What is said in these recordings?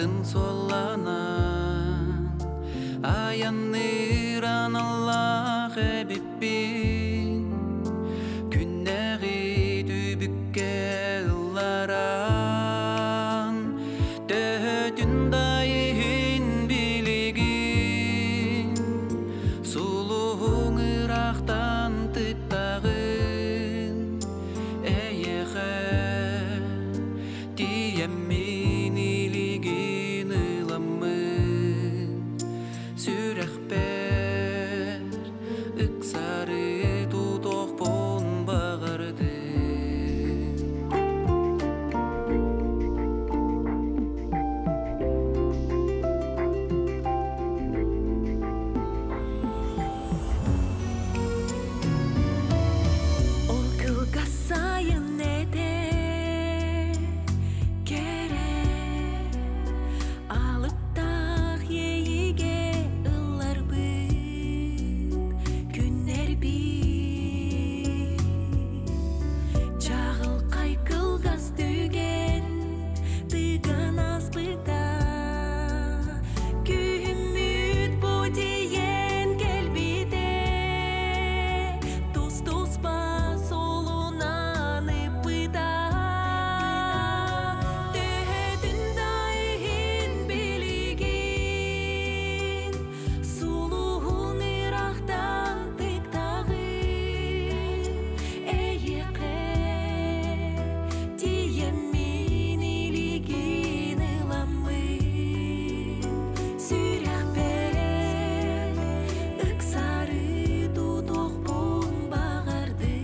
Атын солланан аянныйран Аллах эбиппин күннәги дүбүкке ылларан төтүн дайын билигин сулуң ырактан тыттагын эйеге тиеммин илигин ыламмын сүрәхпер ыксары тутокпон багарды Ол кылга сайын эде кере алыптах ейиге ылларбыт күннер бит чагыл кайкылгас түген тыган аспыта күмүт бу диен келбиде тус туспа солунан ыпыта төтүн дайын билигин сулуун ырактан тыктагын эйеке тиеммин илигин ыламмын сүрәхпер ыксары тутокпон багарды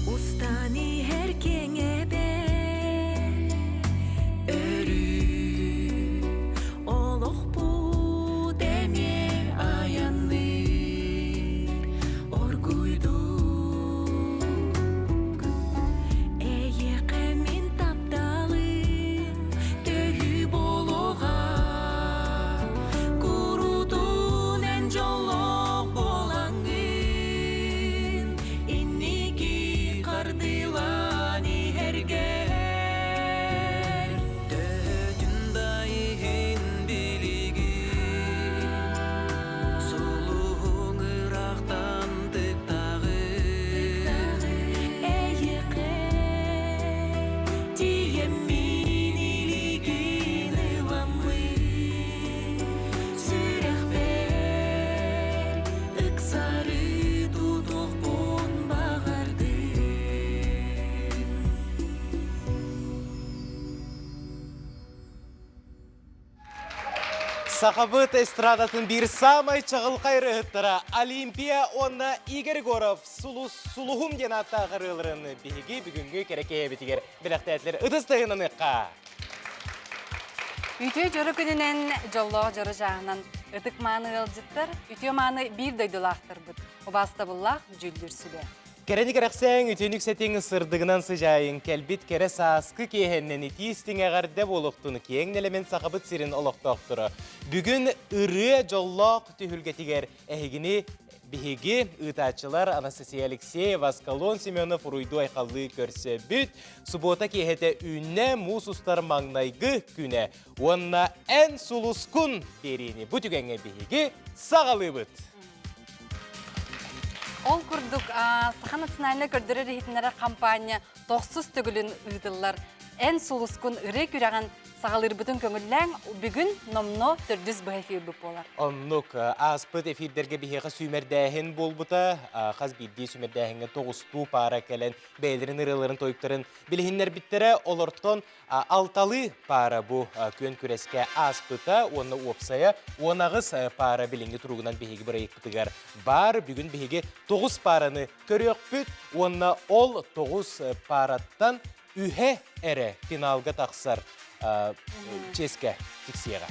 Устани эркеңебе өрү олохпу деме аянныр оргуйдук эйекемин тапталым төгү болога курутун эн жолок болаңын инники кардылани эргер төтүн дайын билигин сулуң ырактан тыктагын эйеке тиеммин илигин ыламмын сүрәхпер ыксары тутокпон багарды Сахабыт эстрадатын bir самай чағыл қайрыттыра Олимпия онна Игорь Горов сулухум ден атта қырылырын бейгі бүгінгі керекея бітігер біліқтәтлер ұтыстығынан ұққа. Үтө жөрі күнінен жоллоғы жөрі жағынан ұтық маны ғылжыттыр, үтө маны бір дөйділақтыр бұд. Обаста бұллақ жүлдір сүлі. Керені керексен үтенік сәтеңі сырдығынан сыжайын кәлбет кере сасқы кейхеннен итистің әғарды болуқтың кейін әлемен сақабыт сирін олықтықтыры. Бүгін үрі жоллоқ түйілгетігер әйгіні биһиги ытаачылар Анастасия Алексеева, Скалон Семенов уруйду айқаллы көрсі бүт, суббота кехете үнне мусустар маңнайгы күне. Онна ән сулускун берини бұтүгенге биһиги сағалы бұт. Ол күрдік Саха национальны көрдірі рейхетінері компания 90 түгілін ұйдылар. Ән сұлыскун үрі күреген сағалыр бұтын көңілләң бүгін номно түрдіз бұхайфи бұп болар. Оннук аспыт эфирдерге бихеға сүймердәхін бол бұта, қаз білді сүймердәхінге 9 пара кәлін бәйлерін ырыларын тойыптарын білігінлер біттері олортон алталы пара бұ көн күреске аспыта, оны опсая, онағыз пара білінгі тұруғынан бихеге бір айықпытығар бар. Бүгін бихеге 9 параны көрек бүт, оны ол 9 параттан үхе әрі финалға тақсар. ческе тиксияға.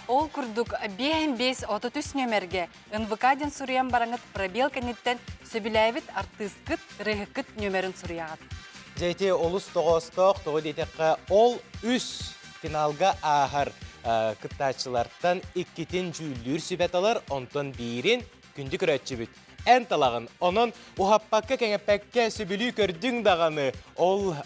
Ол күрдік 5-5-33 нөмерге НВК-ден сұриян бараңыт пробел кәнеттен сөбіләйбіт артыскыт рыхыкыт нөмерін сұрияғат. Жәйте олыс тоғыстық, тоғы дейтеққа ол үс финалға ағар кыттачылардан 2-тен жүлдір сүбәталар, онтон бейрен күнді күрәтші бүт. Ән талағын, onun ұхаппаққа кәңеппәкке сөбілі көрдің дағаны ол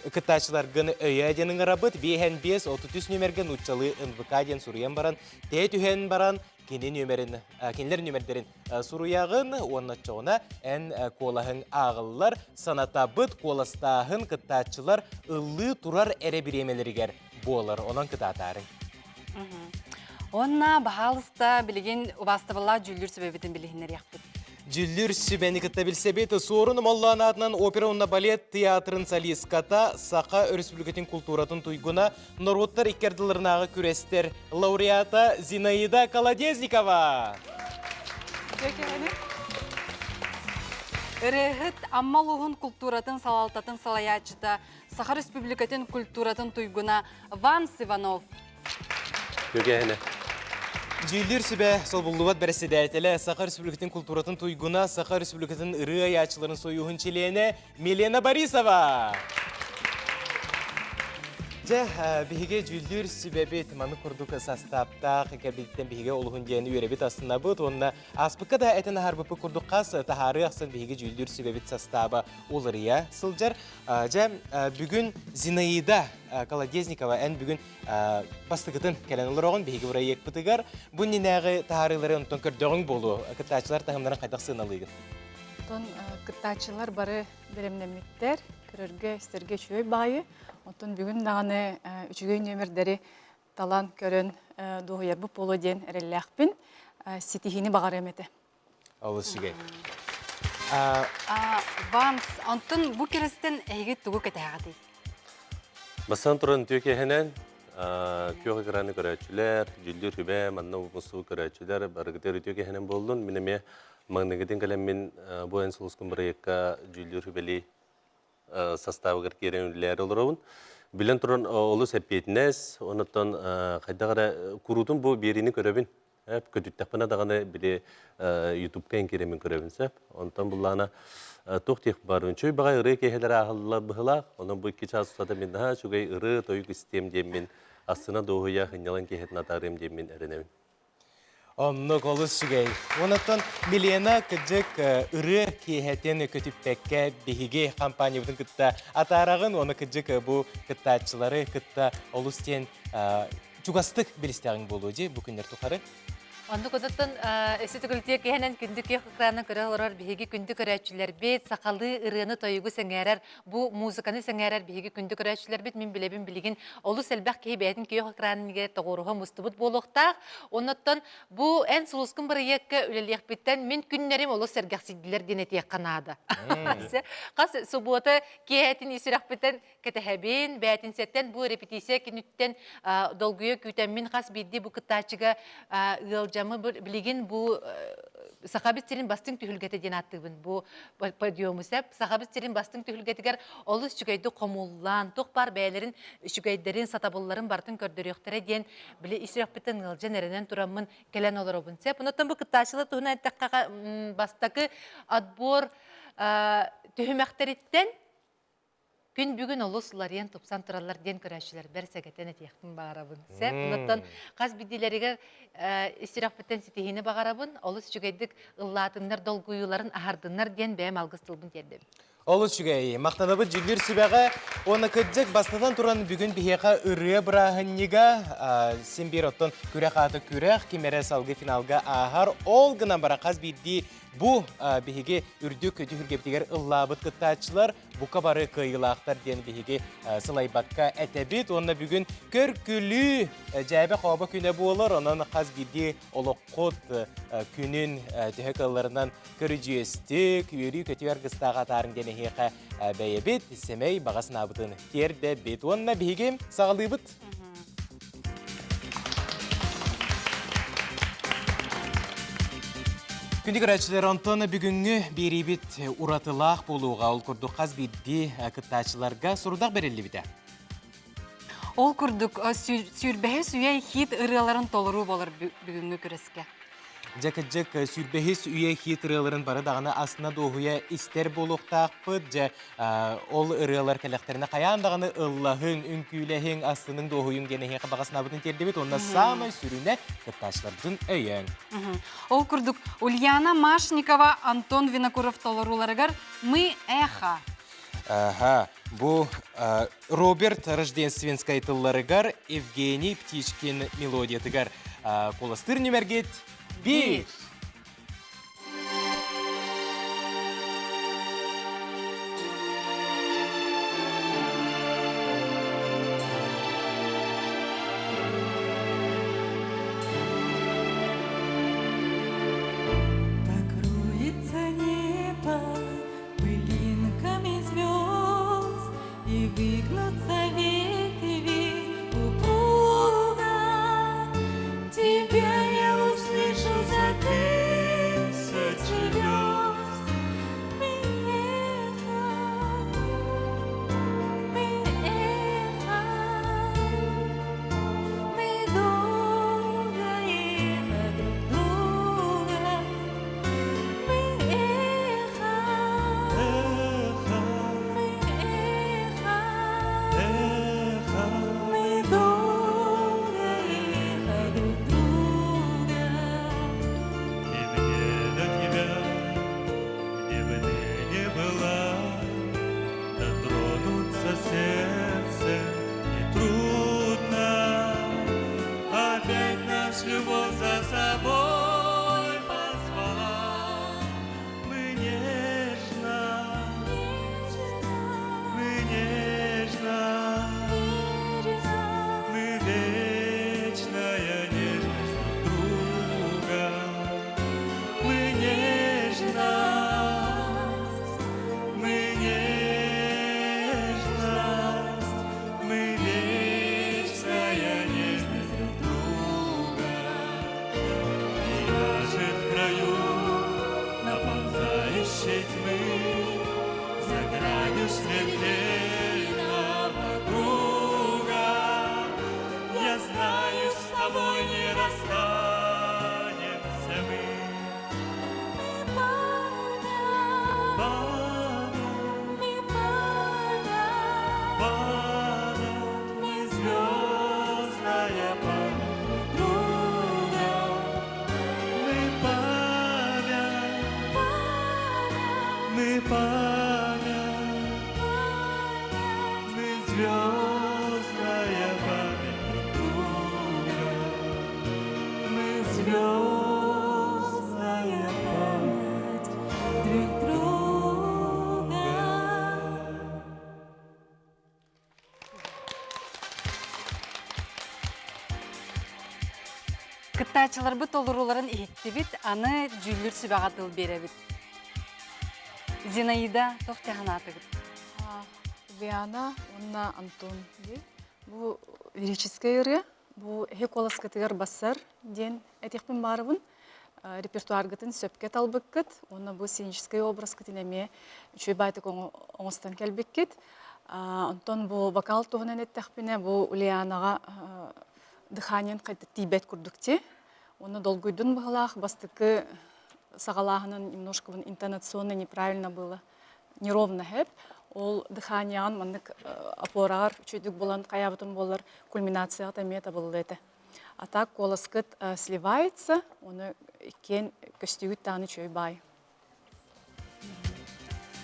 кыттачыларғын өйәденің арабыт 5-5-33 нөмерген ұтчалы НВК-ден сұриян баран, тәйт үйен баран, кенлер нөмердерін сұруяғын, оны çoğuna ән колағын ағылылар, санатабыт коластағын кыттачылар ұлы тұрар әрі біремелергер болар, онан кыттатарын. Онна бағалыста білген ұбастыбыла жүлдір сөбебетін білігінер яқпыд. Жүлдір сүбәні кітті білсе беті сорын Моллан атынан опера онна балет театрын салиската Сақа Республикатын культуратын туйгуна Норвуттар иккерділернағы күрестер лауреата Зинаида Колодезникова. Үрехіт аммалуғын культуратын салалтатын салаячыта Сақа Республикатын культуратын туйгуна Ванс Иванов. Жүлдір сүбә сол бұлдубат бәріседәйтелі Сақа Республикатын культуратын туйгуна Сақа Республикатын ыры аячыларын союғын челені Милена Борисова. Беге жүлдір сүбәбет маны күрдік састапта кәбеттен беге олығын дейін үйребет астына бұд. Онына аспыққа да әтін харбыпы күрдік қас тахары ақсын беге жүлдір сүбәбет састабы олырия сылжар. Бүгін Зинаида Колодезникова ән бүгін бастықытын кәлен олыр оғын беге бұрай ек бұтығар. Бұн ненәғі тахарылары ұнтын көрдіғің болу. Кыттачылар тағымдарын қайдақ сыналығын. Кыттачылар бары беремнемиттер, көрөргө истерге чөй байы. Отон бүгін дағаны үчігей нөмірдері талан көрін доғыярбы полу ден әрелләқпін сетихini бағар әметі. Олыс жүгей. Ванс, онтын бұ керестен әйгі тұғы кәтәғады. Басан тұрын түйекенен түйеқі қыраны көрәтшілер, жүлдер хүбә, манна ұмысу көрәтшілер барғытер түйекенен болдың. Менеме маңнығыден кәлем мен бұл ән сұлыскын бір екқа жүлдер хүбәлі составы керен үлілері олырауын. Білен тұрын олы сәппетінәз, оныттан қайдағыра күрутын бұл беріні көрәбін. Көтіттәқпіна дағаны біле YouTube-қа енкеремен көрәбін сәп. Онытан бұллағына тоқтек барын. Чөй бағай ұры кейхелері ағылылар бұғылақ. Онын бұл екі час ұсады мен daha чөгей ұры тойық істем деммен, астына доғыя қынялан кейхетін атарым деммен әрінәмін. Онны қолыс жүгей. Онаттан Милена күджік үрі кейхетін көтіппәкке бігіге компаниябытын күтті атарағын, оны күджік бұл күттачылары күтті олыстен чугастық білістәғын болу де бүкіндер тұқары. Онды көдіттін әсі түгілтек кейінен күнді кеқ қыраны көрі олар бейгі күнді көрәтшілер бет, сақалы ұрыны тойығы сәңәрәр, бұл музыканы сәңәрәр бейгі күнді көрәтшілер бет, мен білебін білген олы сәлбәқ кей бәйтін кеқ қыранынге тоғыруға мұстыбыт болуқтақ. Онныттан бұл ән сұлысқын бір еккі өлелек біттен мен күннерім олы сәргәқсиділер денетек қанады. Қас сұбуаты кейәтін есірақ біттен кәтәхәбен, бәйтін сәттен бұл репетисия кенүттен долгүйе күйтәммен қас бейді бұл кыттачыға ылжамы білеген бұл сақабеттерін бастың түйілгеті ден аттығын. Бұл подиумы сәп, сақабеттерін бастың түйілгетігер олыс жүгейді қомуллан, тоқ бар бәйлерін, жүгейдерін, сатабылларын бартын көрдіріқтері ден біле есірақ біттін ылжан әрінен тұрамын кәлен олар обын сәп. Ұнаттан бұл кыттачылы тұғына әттіққа бастақы отбор түйімәқтеріттен күн бүгін олысыларен топсан тұралар ден көрәшілер бәр сәгәтен әтияқтың бағарабын. Сәп, ұнаттан қаз бідділерігер істірақ біттен сетихені бағарабын, олыс жүгейдік ұллатынлар долгуюларын ағардынлар ден бәйім алғыстылбын дедім. Олыс жүгей, мақтанабы жүлдер сүбәға, оны күддік бастадан тұран бүгін бігеға үрі бірағыннеға сенбер оттан күрек аты күрек, кемері салғы финалға ағар, ол ғынан бара қаз бейді бұ бігеге үрді көті хүргептегер ұллабыт күттачылар, бұқа бары қиылақтар ден бігеге сылайбаққа әтәбет, оны бүгін көркілі жәбі қауабы күні болыр, оның қаз бейді олық қот күнін түйекаларынан көрі жүйестік, үйері көтігер қыстаға тарын дені хеқа бәйебет, семей бағасын абытын терді бет. Онына бігем сағылы бұт. Күндік әрәтшілер Антона бүгінгі беребет ұратылақ болуға ол күрді қаз бейді күттачыларға сұрудақ берелі біді. Ол күрдік сүрбәһе сүйе хит ырыларын толыру болар бүгінгі күреске. Жакыджык сүрбәһис үйе хитрыларын бары дағаны асына доғуя истер болуқтақпыд, жа ол ырылар кәләқтеріне қаян дағаны ыллахын, үнкүйләхін асының доғуын генеге қабағасына бұтын тердебет, онна самай сүріне кытташлардың өйен. Ол күрдік Ульяна Машникова, Антон Винокуров толыруларығар «Мы эхо». Ага, бу Роберт Рождественскай тылларыгар, Евгений Птичкин мелодиятыгар. Коластыр нөмергет 1. Покроется небо пылинками звезд, и выгнутся ветви упруга. Тебя я услышу за тысячи звезд. Мы эхо, мы долго эхо друг друга. Мы эхо, мы долго эхо друг друга. И мне до тебя, где бы ты ни была, дотронуться сердцем нетрудно. Опять наш любовь за собой позвала. Мы нежно, мы нежно, мы вечная нежность друг друга. Мы нежность, мы нежность, мы вечная нежность друг друга. И даже в краю наползающей тьмы, за гранью смертельного круга, я знаю, с тобой не расстанемся мы. Мы звездная память друга. Мы память, мы звездная память друга. Мы звездная память друг друга. Кыттачылар бұт толыруларын еттебіт, аны жүлір сүбағатыл беребіт. Зинаида тоқтағын атығыт. Ульяна, онна Антон. Бу лирическая ыры, бу хеколаскатыгар басар ден этекпен барыбын. Репертуар гытын сөпке талбыккыт, онна бу сценический образ кытынеме үчөй байтык оңостан келбеккет. Антон бу вокал туғынан еттекпене, бу Ульянага дыханиен қайты тибет күрдікте. Оны долгуйдун бағалақ, бастықы сағалағының немножко интонационно неправильно было, неровно хэп. Ол дыханиян маннык опорағар чөйдік болан қаябытын болар кульминацияға тәмета болды әті. А так колоскыт сливается, оны кен көстігіт таны чөй бай.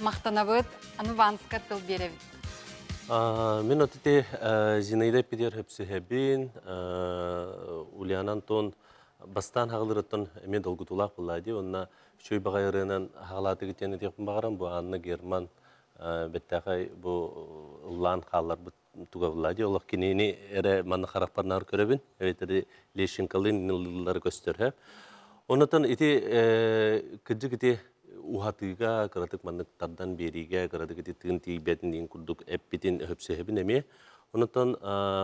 Мақтанабыт, аны ванска тыл беребіт. Мен отыте Зинаида Педер хөпсіхебін, Ульяна Антон бастан хағылырыттын мен долгутулақ болады. Онна шөй бағайырынан хағалаты кетені текпін бағарам. Бұл Анна Герман беттақай бұл ұллан қалар тұға болады. Олық кенені әрі манны қарақпарнар көребін. Әветері Лешинкалын нылылары көстер. Онытын күджі кете ухатыга кыратык манныктардан бериге кыратык тигин тийбетин дин курдук эппитин хөпсөһөбүн эме онотон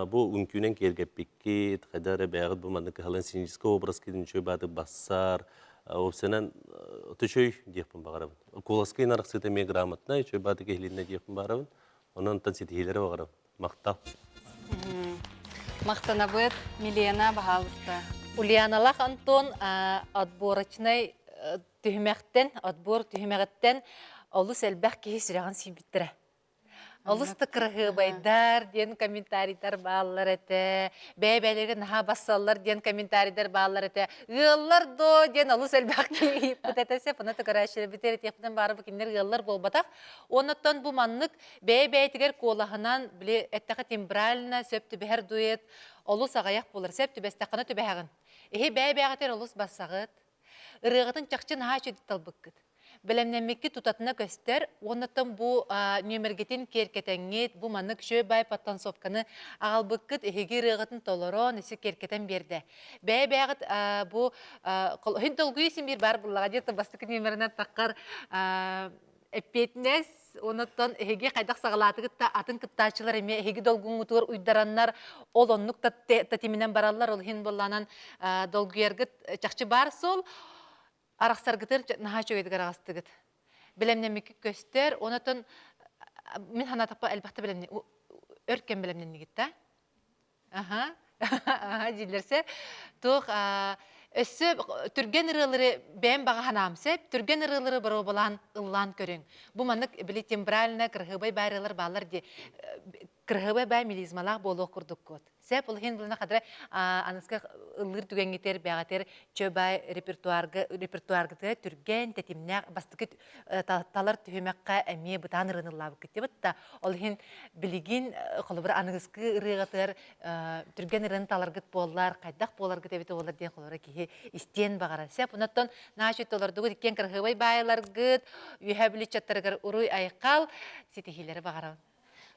бу үнкүнен кергеппикки кадар бягыт бу маннык халын синжиске образ кидин чөй бады бассар опсенен төчөй деппин багарабын коласкай нарыксыта ме грамотна чөй бады кеhlинне деппин барабын онон тан ситилере багарабын мактал Мақтанабыт Милена Бахалыста. Ульяналах Антон отборочный түймәктен, отбор түймәгеттен олус әлбәк кейі сүрәған сүйбіттірі. Олысты кырғы байдар ден комментарийдар бағалар әті, бәй-бәйлері наға бассалар ден комментарийдар бағалар әті, ғыллар до ден олыс әлбәк кейі бұтәтәсе, бұны тұқырашыры бітері текпіден бары бұкіндер ғыллар болбатақ. Онаттан бұл маннық бәй-бәйтігер қолағынан біле әттіқі тембралына сөпті бәр дует, олыс ағаяқ болыр, сөпті бәстіқіні түбәғын. Эхе бәй-бәғатер олыс бассағыт, ырығытын чақчы наға шөді талбыққыт. Білемнемекке тұтатына көстер, онаттан бұл нөміргетін керкетеңет, бұл манық шөй бай паттансовканы ағалбыққыт ехеге рығытын толырон, есі керкетен берді. Бәй-бәғыт бұл хын толғы есін бір бар бұлаға деді, бастықы нөмірінен таққар әппетінес, онаттан ехеге қайдақ сағалатығыт та атын кыттачылар еме, ехеге долғың ұтығыр ұйдараннар, ол оннық татимінен баралар, ол хын боланан долғы ергіт чақчы бар сол, арақсаргытыр наға чөйдігір ағастығыт. Білемнемекі көстер, онатын мен ханатақпа әлбақты білемне, өркен білемнен негетті. Аха, дейлерсе. Тұқ, өссі түрген ұрылары бәйін баға ханамсеп, түрген ұрылары бір обалан ұллан көрің. Бұл манық білі тембралына кірғыбай бәрілер балар де, кірғыбай бәй мелизмалақ болу құрдық код. Сәп ол хен бұлына қадыра анысқа ұлғыр түгенгетер, бәғатер чөбай репертуаргыты түрген, тәтімнәқ, бастықы талар түйемәққа әме бұтан ұрынылабы кетті бұтта. Ол хен білеген қолы бір анығысқы ұрығатыр, түрген ұрын таларғыт болар, қайдақ боларғыт әбеті олар ден қолары кейі істен бағара. Сәп ұнаттан нағашет олардығы декен кірғыбай байыларғыт, үйәбілі чаттарығыр ұруй айқал, сетехилері бағарауын.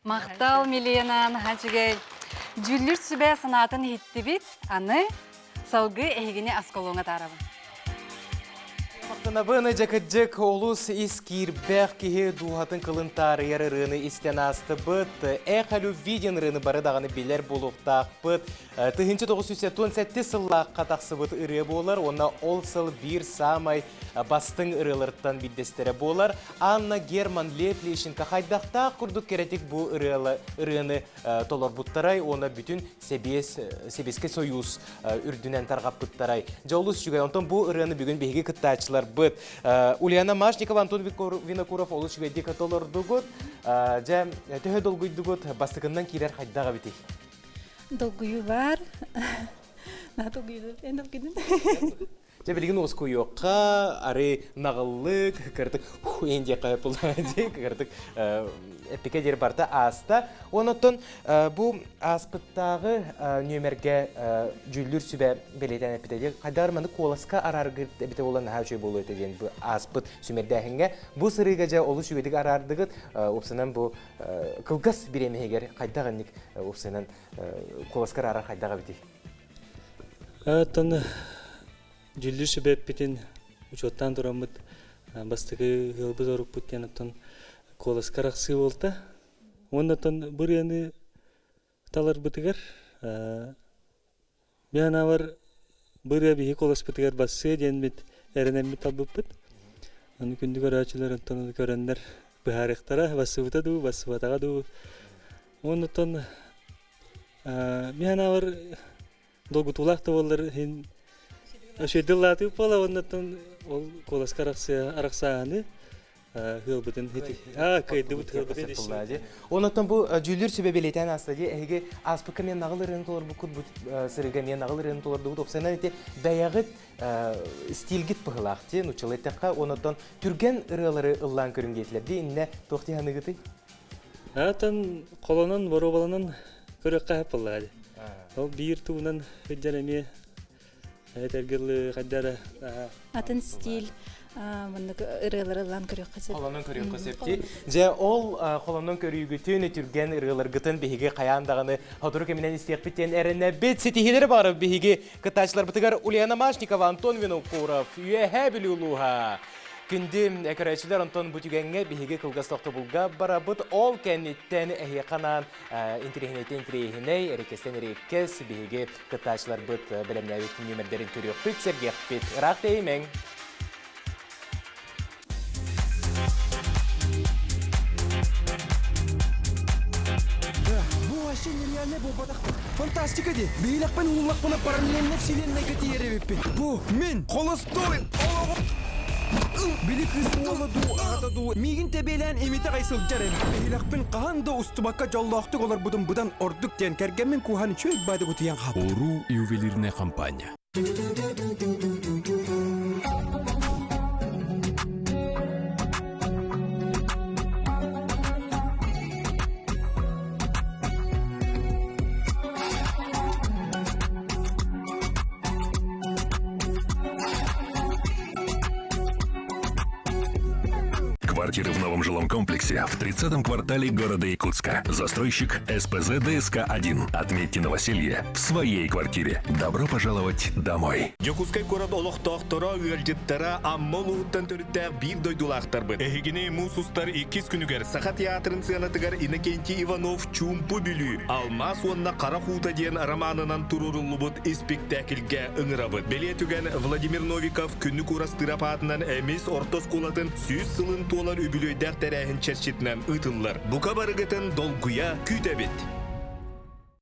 Мақтал Милена Нахачыгай. Жүллүр сүбә санатын хитті бит, аны салғы әйгіне асколуңа тарабын. Мақтанабыны жакыджык олус искирбәк кеге дуғатын кылынтар ярырыны истен асты бұд. Әқалу виден рыны бары дағаны белер болуқтақ бұд. Тыхынчы 917 сыллақ қатақсы бұд ұры болар. Ona ол сыл бір самай бастың ұрылырттан биддестері болар. Анна Герман Лефлешін қайдақта құрдық керетік бұл ұрыны толар бұттарай. Ona бүтін себеске союз үрдінен тарғап бұттарай. Жаулус жүгай, онтан бұл ұрыны бүгін бейге кыттачылар быт. Ульяна Машникова, Антон Винокуров олы жүгайде католар дугут. Жа төхі долгуй дугут бастықыннан кейлер қайдаға бітей. Долгую бар. На долгую, en долгую. Жа білген осы көйоққа, ары нағылық, кірдік, енде қайыпылды, кірдік, әпеке дер барда аста. Онытын бұл аспыттағы нөмерге жүлдір сүбә белетен әпетеде. Қайдарманы қоласқа арарғыр әпете olan әу болу өтеден бұл аспыт сүмердәхінге. Бұл сырыға жа олы шүгедік арардығыт, опсынан бұл қылғас біремегер қайдағынник опсынан қоласқа арар қайдаға бітей. Жүлдір сөбәп бітін учеттан тұрамыд бастығы ғылбыз орып бұттен аттан қоласқа рақсы болта. Оннаттан бір яны талар бұтығар. Мен авар бір әбігі қолас бұтығар басы ден бет әрінен бет албып бұт. Оны күнді көрәчілер аттан көрәндер бұхарықтара басы бұтаду, басы батаға ду. Оннаттан мен авар долгутулақты болар Шөйділлаты ұпала, оннаттан ол қоласқа арақсағаны ғылбытын хеті. Көйді бұт ғылбытын еші. Оннаттан бұл жүлдір сөбе белетен астады, әйге аспыққа мен нағыл ұрын толар бұқыт сырыға мен нағыл ұрын толар бұғыт опсайынан әте бәяғыт стилгіт бұғылақты, нұчылы әттіққа, оннаттан түрген ұрылары ұллан көрінгетлерді, инне тоқты ханығыты? Аттан қолынан, боробалынан көріққа әпіллады. Ол бір туынан өджәреме Әтергілі қаддары. Атын стиль, ырыларылан көрек қасеп. Қоланын көрек қасепті. Жа ол қоланын көрегі түйіні түрген ырыларғытын бейге қаяндағыны ғадыру кемінен істеқ біттен әріне бет сетихелері бары бейге қытачылар бұтығар Ульяна Машникова, Антон Винокуров, үйе білі ұлуға. Күнді әкірәйшілер Антон Бутюгенге бейге қылғастақты бұлға бара бұд ол кәнеттен әйе қанан интерехінеттен интерехіней әрекестен әрекес бейге қытачылар бұд білімнәуеттің нөмірдерін көрек бұд сергеқ бұд ұрақ деймең. Осенний Фантастика де. Бейлақпен улақпына параллельно вселенная көтеребеппен. Бу, мен, Холостой. Билик ыстолоду, атаду. Мигин тебелен эмите кайсыл жарен. Бейлақпен қағанда устубакка жоллоқтық олар будан ордук ден кәргенмен куханы чөйк байды күтіян қап. Ору ювелирная компания. Квартиры в новом жилом комплексе в 30-м квартале города Якутска. Застройщик СПЗ ДСК-1. Отметьте новоселье в своей квартире. Добро пожаловать домой. Якутскай город олохтоқтора үйелжеттері аммол ұғыттан төріттәр бір дойдулақтар бұд. Эхегіне мусустар 2 күнігер Саха театрын сыянатығар Иннокентий Иванов чумпу бүлі. Алмас онна қара хута ден романынан турурулы бұд спектакльге ұңыра бұд. Беле түген Владимир Новиков күнні курастыра патынан әмес ортос қолатын сүйіз сылын туалар үбілөйдәк тәрәхін черчетінен ұтылар. Бұқа барығытын долгуя күйтәбет.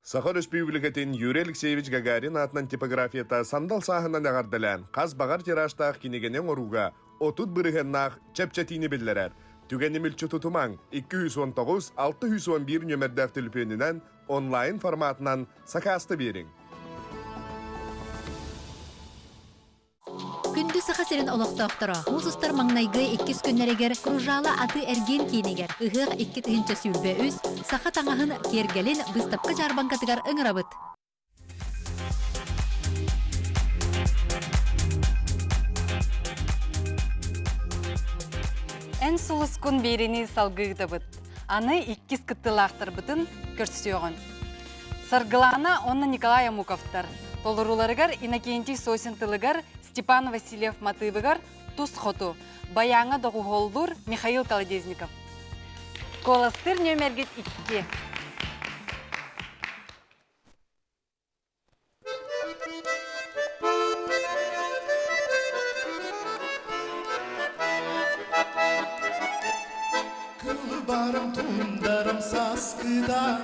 Саха Республикатын Юрий Алексеевич Гагарин атынан типографията сандал сағынан ағардылан. Қаз бағар тираштақ кенегенен оруға, отут бірігеннақ чәпчәтіні білдерер. Түгені мүлчі тұтымаң 219-611 нөмірдәк түлпенінен онлайн форматынан сақасты берің. Күнді саха серен олоқтоқтыра. Музустар маңнайгы 2 күннерегер кружала аты әрген кейнегер. Үғық 2 түхінші сүлбе үз, саха таңағын кергелін бұстапқы жарбанкатығар ұңырабыт. Ән сұлыс күн берені салғыды бұд. Аны 2 кыттылақтыр бұдын көрсіоғын. Саргылана онны Николай Амуковтар. Толыруларыгар Иннокентий Сосинтылыгар Степан Васильев Матывыгар Тус Хоту. Баяңа доғуғолдур Михаил Колодезников. Коластыр нөмергет 2. Kılı barım tundarım saskıda,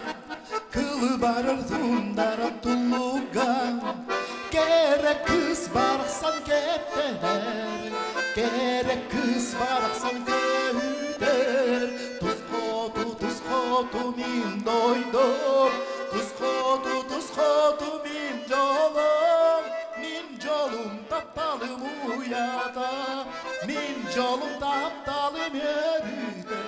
kılı barır tundarım tulluga. Gerek kız baraksan gepteler, gerek kız baraksan göyder. Tuz kotu min doydum, tuz kotu min jolum taptalım uyada, min jolum taptalım yürüde.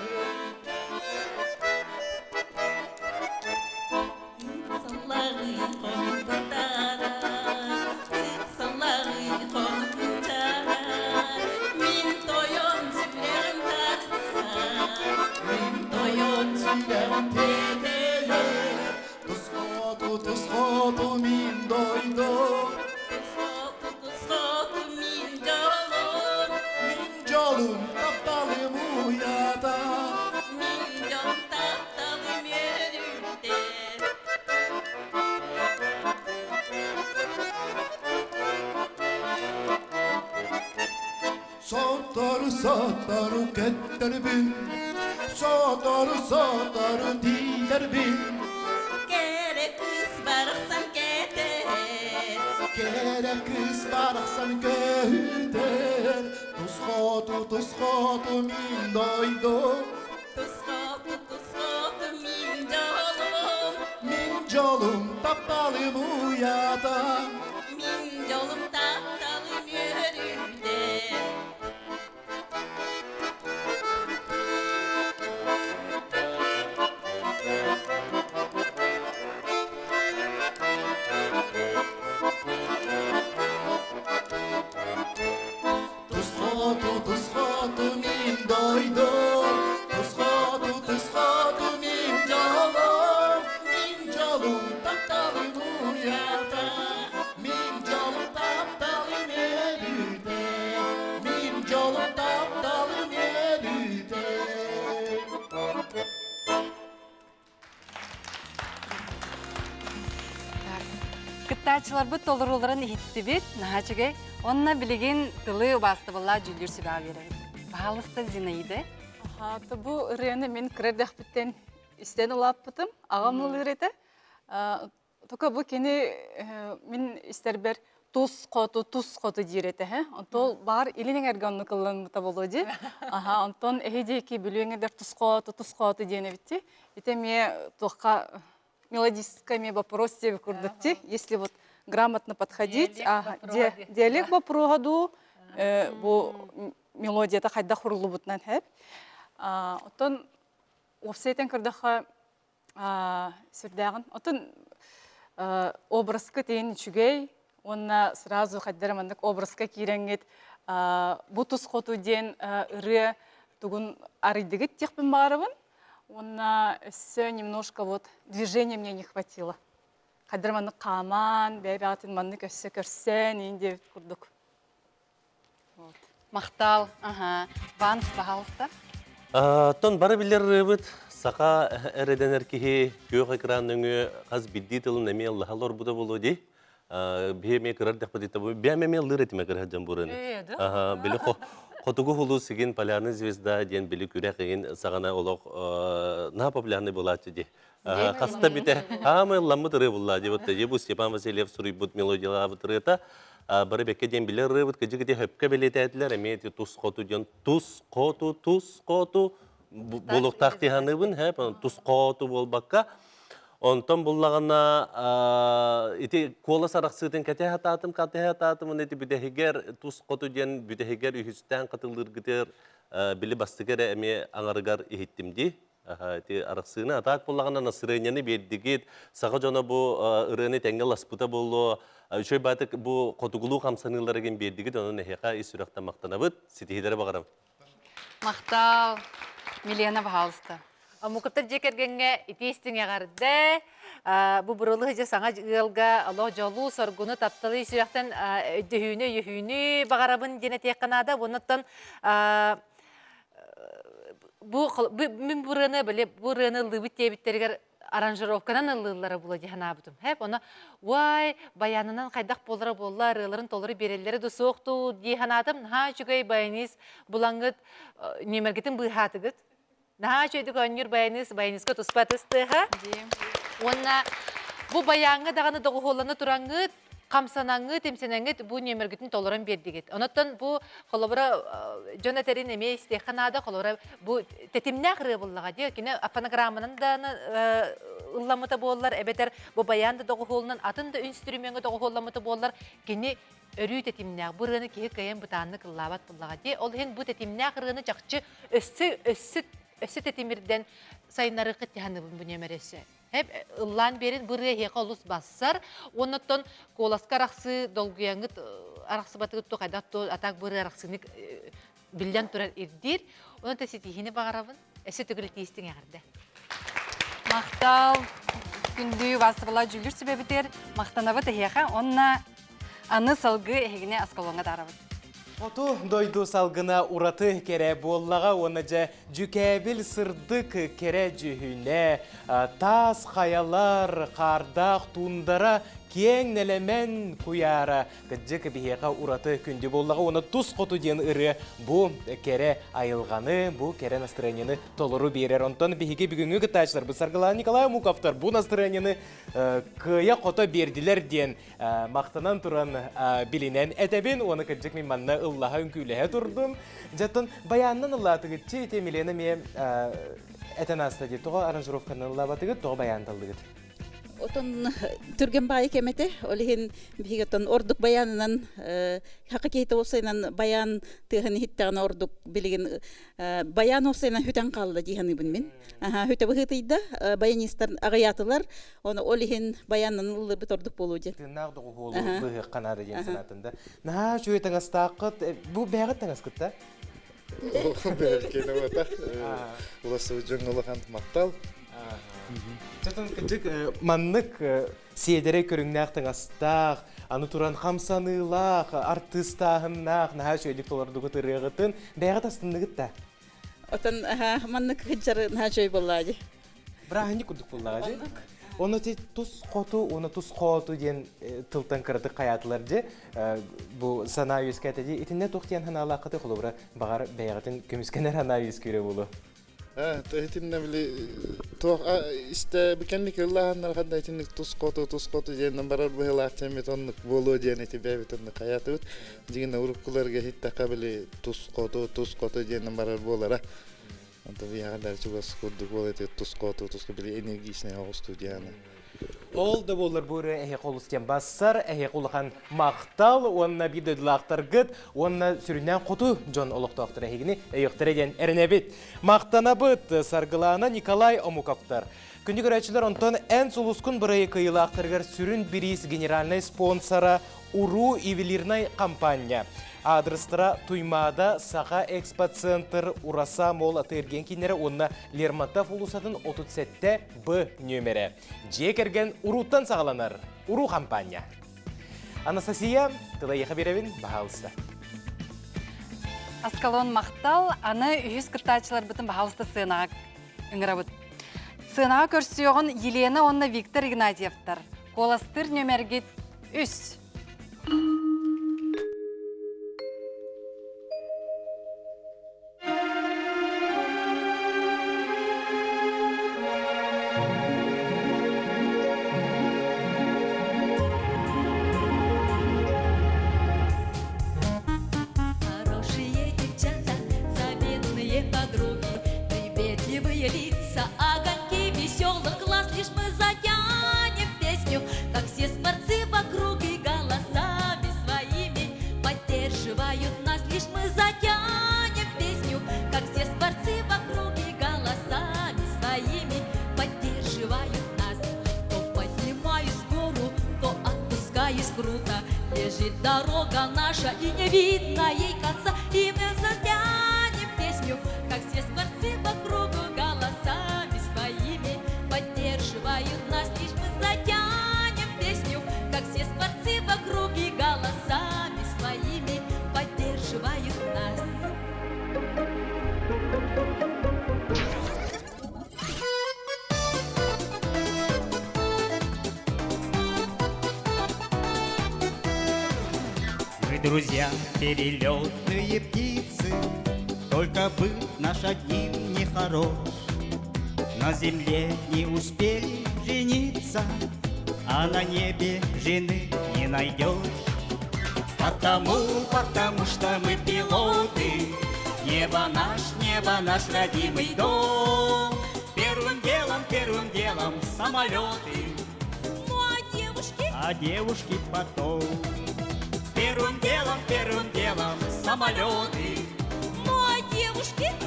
Tuz kotu min doydum, min jolum taptalım uyada, min jolum taptalım yürüde. Sotaru ketterbin, sotaru dilerbin. Gerek kız baraksan keter, gerek kız baraksan göder. Tuz kotu min doydum, tuz kotu min jolum taptalım uyada, min jolum taptalım yürüde. Tuz kotu min doydum, tuz kotu min jolum taptalım uyada, min jolum taptalım yürüde, min jolum taptalım yürüde. Кыттачылар бұт толыруларын хитті бет, нағачыгай, онына білеген тылы басты бұлла жүлдер сүбә береді. Бағалысты Зинаиды? Бұл ұрыяны мен кірердәқ біттен істен ұлап бұтым, ағам ұлыр еті. Тока бу кени мен истербер тус қоту дирете, Онтол бар илинен эрганны кыллан мыта болоди. Онтон эхедеки бүлүңедер тус қоту дейне битти. Ите ме тоққа мелодическими вопросами курдыкти. Если вот грамотно подходить, диалект вопрогаду, бу мелодията хайда хурлу бутнан хеп. Онтон опсайтен кырдаха сүрдәгін. Онтон образка тейін чүгей, онна сразу хайдарамандық образка киренгет. Бу тус қоту ден ыры тугун арыдыгыт техпен барабын. Онна все немножко вот движения мне не хватило. Хайдарамандық қаман, бәйбәғатын мандық өссі көрсен, енді күрдік. Мақтал, Ванс бағалысты? Тон бары билер рыбыт, сақа әреден әркеге көк экраныңы қаз бидді тылын әме Аллахалар бұда болу дей. Бейме кырар дәқпа дейті бұл. Бәмеме лыр етіме кырар жан бұрыны. Білі қотуғы хулу сеген полярный звезда ден білі көрек еген сағана олық на популярный болады дей. Қаста біте, амы ламыт ры бұлла дей. Бұл Степан Васильев сұрый бұд мелодиялар бұд рыта. Бары бәкке ден білер рыбыт, кәжігіде хөпке білеті әділер, әмейті тұс қоту ден тұс қоту болуқ тақтиғаныбын, тұс қоту болбаққа. Онтон бұллағына кола сарақсыдың кәте хататым, өнеті бүтәхегер тұс қоту ден бүтәхегер үйістен қатылыр гітер білі бастығыр әме аңарығар ехеттімді. Арақсыны атақ боллағына насырыняны бердігет, саға жона бұл ұрыны тәңгел аспыта болу, үшөй батық бұл қотуғылу қамсаныларыген бердігет, оның әхеқа исүрақтан мақтанабыд, сетихедері бағарам. Мақтал, Милена бағалысты. Мұқыптар жекергенге итестің ағарды, бұл бұрылы ғыжы саңа жылға Allah жолу соргуны тапталы исүрақтан өйдіхүйіні бағарабын дене текқанада, оныттан мен бұрыны біле, бұрыны лыбыт тебіттергер аранжировканан ылылары бұла дегена бұдым. Оны, уай, баянынан қайдақ болары болар, ыларын толыры берелері де соқты дегенадым. Жүгей баяныз бұлаңғыт немергетін бұйхатығыт. Жүйдік өнер баянызға тұспатысты. Онна, бұл баянғы дағаны доғы қоланы тұраңғыт, қамсанаңы, темсенаңы бұл немергетін толырын бердігет. Онаттан бұл қолабыра жонатарин әме істеқанады, қолабыра бұл тетімнәқ рыбылыға дейі. Кені фонограммының да ұлламыты болылар, әбетер бұл баянды доғы қолынан, атында үнстіріменгі доғы қолламыты болылар. Кені өрі тетімнәқ, бұл рыны кейі кәйін бұтанны қыллават бұлыға дейі. Ол ең бұл тетімнәқ рыны жақчы өссі тетімірден сайынары қыттияны бұл немересі. Hep ıllan berin buraya heka olus bassar. Ondan kolaska araqsı dolguyanıt araqsı batıgıt to qayda to atak buraya araqsını bilden turar irdir. Ondan tesitihini bağarabın. Ese tügül testin yağırdı. Maqtal gündüğü vasıfla jülür sebebiter. Maqtanabı heka onna anı salgı ehigine askalonga darabın. Оту дойду салгына ураты кере боллаға оныжа жүкәбіл сырдық кере жүхіне, тас қаялар, қардақ тундара кең нелемен куяра. Кіджік бігеға ураты күнді боллаға оны тұс қоту ден ұры бұ кере айылғаны, бұ кере настроенені толыру берер. Онтан бігеге бүгінгі күтачылар. Бұл Саргала Николай Муковтар бұ настроенені кыя қото берділер ден мақтанан тұран білінен әтәбін. Оны кіджік мен манна ұллаға үнкіліге тұрдым. Жаттан баяннан ұллатығы че етемелені ме әтен аста де тұға аранжировканы ұллабатығы тұға баяндалдығы. Отон түрген бай кемете, олихин бигетон ордук баянынан хакыкейте осайнан баян тыгын хиттаган ордук билеген баян осайнан хүтен калды дигенибин мен. Хүтө быгытыйда баянистар агыятылар, оны олихин баяннан улы бит ордук болуды. Тыннак догу болу быгы канады ден санатында. На жөйтен астакыт, бу бягыт таңаскытта. Беркене бата. Уласы жыңгылыган мактал. Жатын кіжік маннық сейдері көріңнәқтің астақ, аны туран қамсанылақ, артыстағыннақ, наға шөйлік толардығы тұрығытын, бәғат астындығыт да? Отын маннық кіджары наға шөй болады. Бірақ не күдік болады? Оны тұс қоту, оны тұс қоту ден тылтан кірді қаятылар де, бұл сана өскәті де, етінде тоқтиян хана алақыты қолы бұра бағар бәғатын көміскенер хана өскері болу. Тохитимне били тох исте бикенник Аллахнар хадда тинник тускоту жен барар бахлаачами тонник боло жен тебе битон хаятут дигин уруккуларга хитта кабили тускоту жен барар болара. Anta vi hadar чугас курдук болет тускоту били энергичный студияны. Ол да болар буры эхе қолыстен бассар, эхе қолыған мақтал, онна бидодлақтар онна сүрінен құту Джон олықтақтыр эхегіні әйіқтіреген әрінебет. Мақтана бұд сарғылана Николай Омуковтар. Күнді көрәтшілер онтон ән сұлыскун бұрайы кыйлақтырғар сүрін бірейс генеральный спонсора Уру ювелирный компания. Адрестыра Туймада Саха Экспоцентр Ураса Мол атырген кинері онна Лермонтов улусатын 37 Б нөмері. Жекерген Уруттан сағаланар. Уру компания. Анастасия, тылайыға беревін бағалысты. Аскалон мақтал, аны үйіз кіртачылар бұтын бағалысты сыйнаға үңірі Сыйнаға көрсіоғын Елена онна Виктор Игнатьевтар. Коластыр нөмергет үс. Круто лежит дорога наша, и не видно ей конца. И мы затянем песню, как все скворцы по кругу, голосами своими поддерживают нас. Лишь мы затянем песню, как все скворцы по кругу, голосами своими поддерживают нас. Друзья, перелетные птицы, только бы наш одним не хорош. На земле не успели жениться, а на небе жены не найдешь. Потому что мы пилоты, небо наш родимый дом. Первым делом самолеты, ну а девушки потом. Первым делом самолеты, ну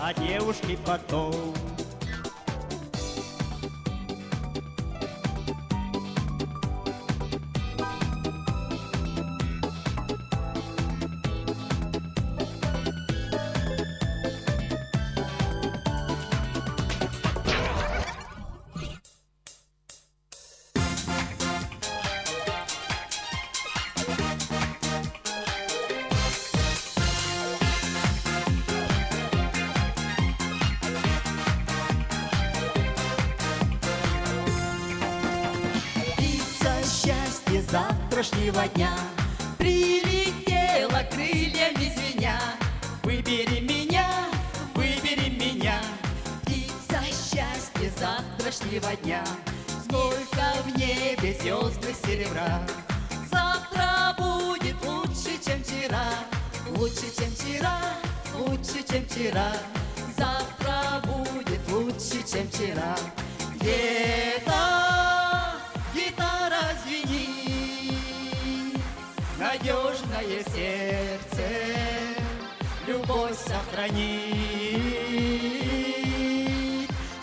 а девушки потом. Завтрашнего дня прилетела крыльями звеня. Выбери меня, птица счастья завтрашнего дня. Сколько в небе звезд и серебра. Завтра будет лучше, чем вчера. Завтра будет лучше, чем вчера. Где-то гитара звенит, надежное сердце любовь сохранит.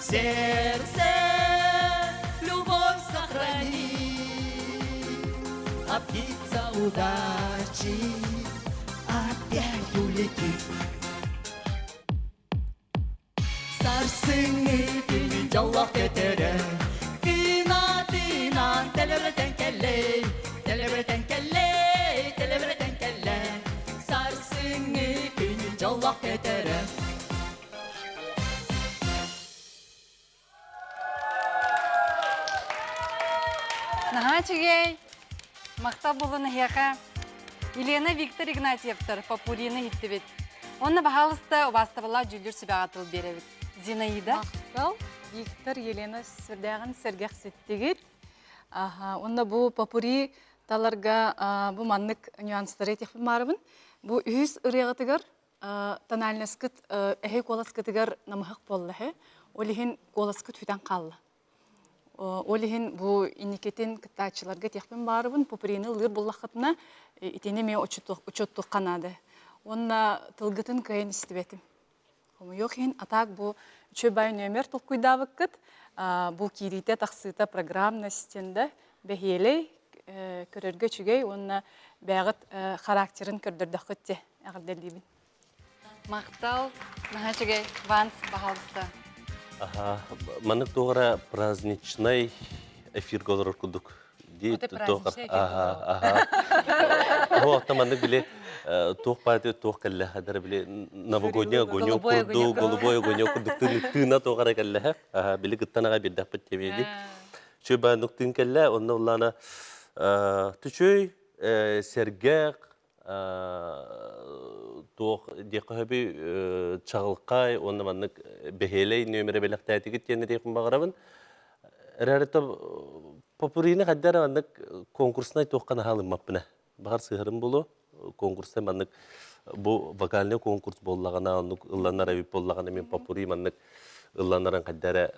Сердце любовь сохранит, а птица удачи опять улетит. Sarsını dilin Allah ketere, kıymatına televreten kelle, sarsını dilin Allah ketere. Нахачигей, мақта болуны хияқа, Елена Виктор Игнатьевтар популины хиттебет. Онна бағалысты обастабыла жүлдер сүбәғатыл беревет. Зинаида. Мақтал, Виктор Елена Сүрдәғін сәргәқ сеттегет. Онда бұл попури таларға бұл маннык нюанстары етек марыбын. Бұл үйіз ұрияғытығар тональныскыт әхей коласкытығар намығық боллахы. Олихин коласкыт хүтен қалды. Олихин бұл иникетін кітачыларға текпен барыбын попурины ұлыр боллақытына итене ме учеттуқ қанады. Онда тылгытын кайын істебетім. Yok hen atak bu çöbay nömer tol kuydavık kıt bu kirite taksıta program nasitende behiyeli körörgö çügey onna bağıt karakterin kördürdü kıttı ağırdelibin. Мақтал, нахачыгай, Ванс, пожалуйста. Маннык тоғыра праздничный эфир голорор кудук. Это праздничный эфир голорор. Маннык биле тоқ бады тоқ кәлі хадыр біле новогодняя гонё курду, голубой гонё курду тына тоғара кәлі біле гыттанаға бердақ біт тебеді. Чөй ба нұқтын кәлі, онны ұлланы түчөй сәргәқ тоқ деқі чағылқай, онны маннык бәхелей нөмірі бәліқ тәтігіт тені дейқін бағырабын. Әрәріті попурины қаддар маннык конкурсынай тоққан халым маппына. Бағар сығырым болу. Конкурста маннык бу вокальный конкурс боллагана, ылланнар абип боллагана мен попури маннык ылланнаран каддара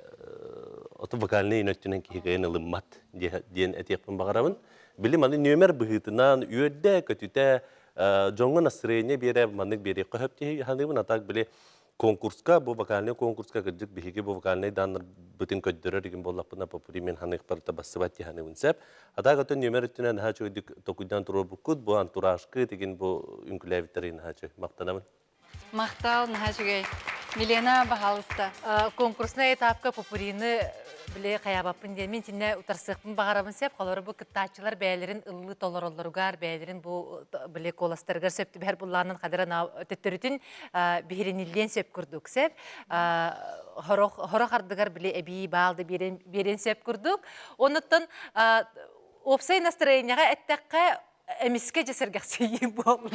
ото вокальный нөттүнөн кийген ылыммат диен этекпин багарабын. Били маны нөмер быгытынан үйөдө көтүтө жоңго настроение бере маннык бере көптү ханыбын атак били конкурска бу вокальный конкурска кырдык биһиги бу вокальный даннар бүтүн көддөрөр деген боллаппына попури мен ханык барта басыбат ханыбын сеп атак ото нөмер түнөн хачы дик токуйдан туру букут бу антурашкы деген бу үнкүләвиттерин хачы мактанамын. Мақтал, нахачыгай. Милена, пожалуйста. Конкурсный этапка попурины біле қаябаппын ден мен тінне ұтарсықпын бағарабын сеп, қалары бұл кіттачылар бәлерін ұлы толоролларғар, бәлерін бұл біле коластарғар сөпті бәр бұлланын қадырын төттірітін бейренілден сөп күрдік сеп. Хоро қардығар біле әбей балды берен сөп күрдік. Оныттан опсай настроенияға әттәққа эмиске же сергаксии болду.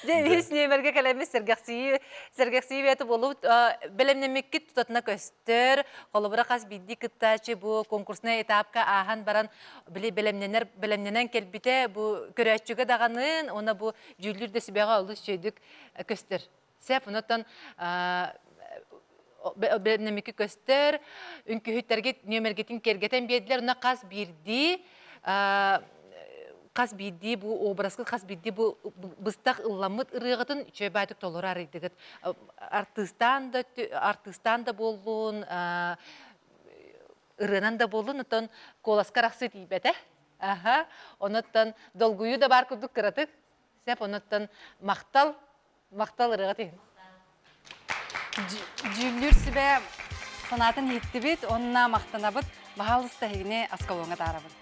Дебис немерге келемес сергаксии бети болуп белемнемекки тутатына көстөр, колобура кас бидди кыттачы бу конкурсный этапка ахан баран белемненен келбите бу көрөчүгө даганын, она бу жүлдүрдө сибега улус чөйдүк көстөр. Сеп онотон белемнемекки көстөр, үнкүһүттерге нөмергетин кергетен бедилер, уна кас бирди қас бидді бұл образғы қас бидді бұл бұстақ ұлламыт ұрығытын чөй бәйтік толыр арыдығыт. Артыстан да болуын, ұрынан да болуын, ұттан коласқа рақсы дейбәті. Оныттан долгүйі да бар күрдік кіратық. Сәп оныттан мақтал ұрығыт ең. Жүлдүр сібе санатын етті бет, онына мақтанабыт, бағалысты егіне асқалуыңа дарабыт.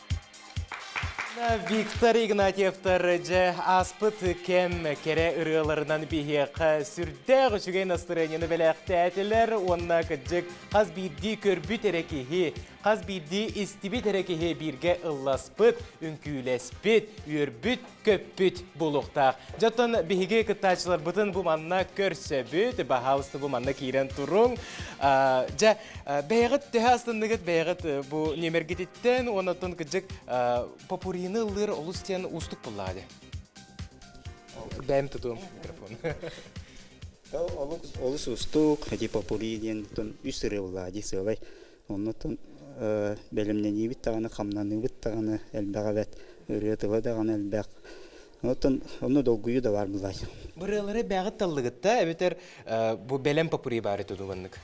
Виктор Игнатьевтар же аспыт кем кере ырыларынан бихек сүрдәг жүген настроениені беләқтәтілер, онна кіджік қаз бидді көрбі терекеге, қаз бидді истиби терекеге бірге ылласпыт, үнкүйлеспіт, үйірбіт, көппіт болуқтақ. Жаттан бихеге кіттачылар бұтын бұл манна көрсөбіт, бағалысты бұл манна кейрен тұрың. Жа бәйғыт түхі астындығыт бәйғыт бұл немергететтен, онатын кіджік попурины ылыр олыстен устук болады. Бәйім тұтуым микрофон. Олыс устук, хади попуриден үстірі болады сылай. Оннотын бәлімнен ебіт тағаны, қамнан үбіт тағаны, әлбәғалет, үретігі дағаны әлбәқ. Оны долгүйі да бар бұлай. Бұрылары бәғыт талығытта, әбетер бұл бәлем попури бары тұдуғанлық.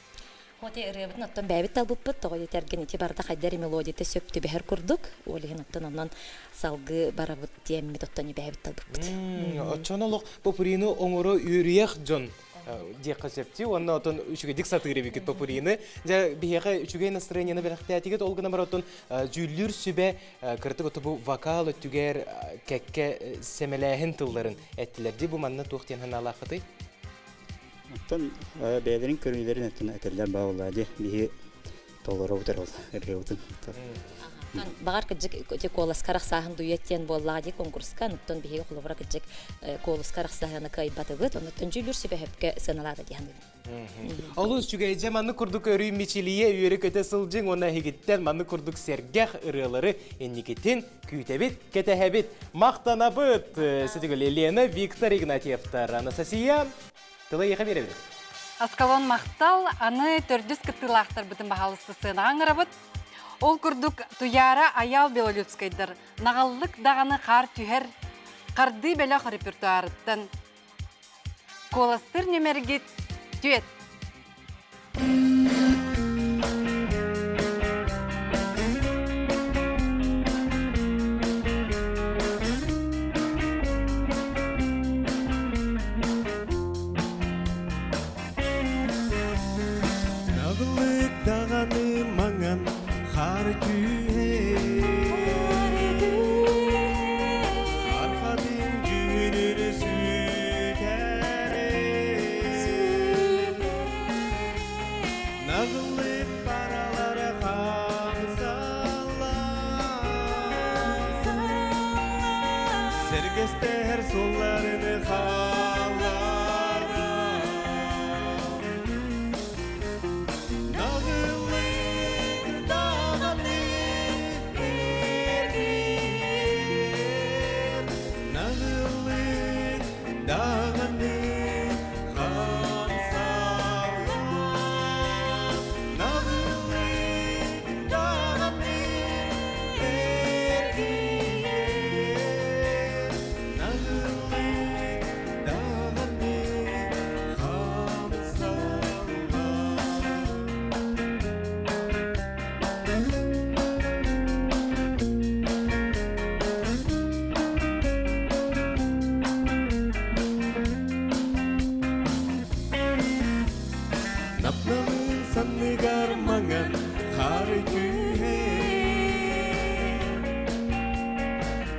Оте рыбытын оттан бәбит талбыппыт, тоғы етерген ете барда қайдары мелодияты сөпті бәхір күрдік. Олығын оттан оннан салғы барабыт дейммет оттан бәбит талбыппыт. Отчон олық попурины оңыры үйріяқ жон дейқі сөпті, онна оттан үшіге дик сатығыры бекет попурины. Бейеқі үшіге настроениені бәліқтәтігет, олғына бар оттан жүллүр сүбе кіртік оты бұл вокал өттігер кәкке сәмеләхін тылларын әттілерді бұл манна туқтен хан алақыты? Оттан бәлерін көрілерін әтерлер бағылады, бейі толыры ұтыр ол. Бағар кіджік коласкарақ сағын дуеттен болады конкурска, ұттан бейі қолыбыра кіджік коласкарақ сағыны кайып батығыт, оныттан жүлір сөбе хөпке сыналады дейін. Олус чүгейже манны курдук өрүй мичилие үйері көте сылжың, она хигиттен манны курдук сергех ырылары энникетин күйтебит, кетехебит, мақтанабыт. Сетігіл Елена Виктор Игнатьевтар. Анастасия, тылы еқа беребір. Аскалон мақтал, аны төрдіс кыттылақтар бұтын бағалысты сынаған ұрабыт. Ол күрдік туяра аял белолюцкайдар. Нағаллық дағаны қар түйер, қарды бәлі репертуарыттан. Коластыр немергет түйет. Нағылық дағаны маңан қар түйе Арқадың жүнір сүйтәрі Нағылық паралары қамсала Сергестер солларыны қалара Нағылық дағаны ерген Нағылық дағаны қамсала Нағылық дағаны ерген Нағылық дағаны Напнамын санныгар маңан қары күйе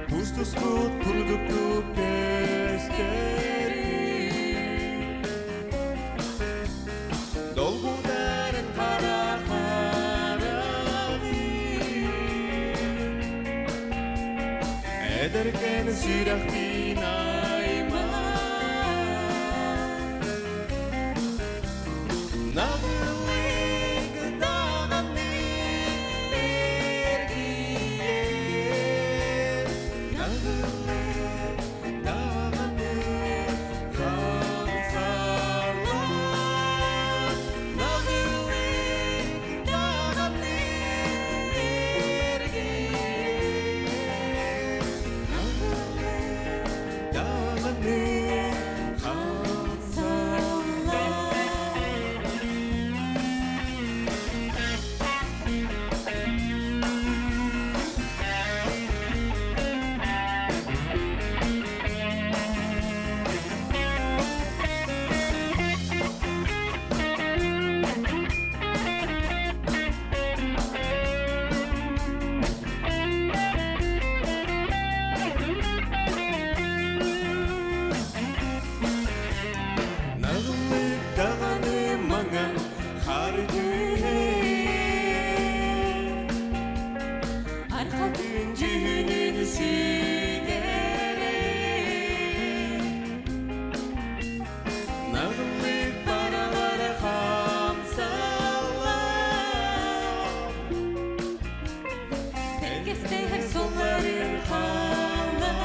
Пустус-пут күрдікті пестері Долгударын қара-қарағы Әдірген сүйрақтин айма Нағылық дағаны ерген Нағылық дағаны қамсала Нағылық дағаны ерген Нағылық дағаны Нағылық дағаны маңан қар түйе Арқадың жүнін сүйдері Нағылық паралары қамсала Сергестер солларын қалара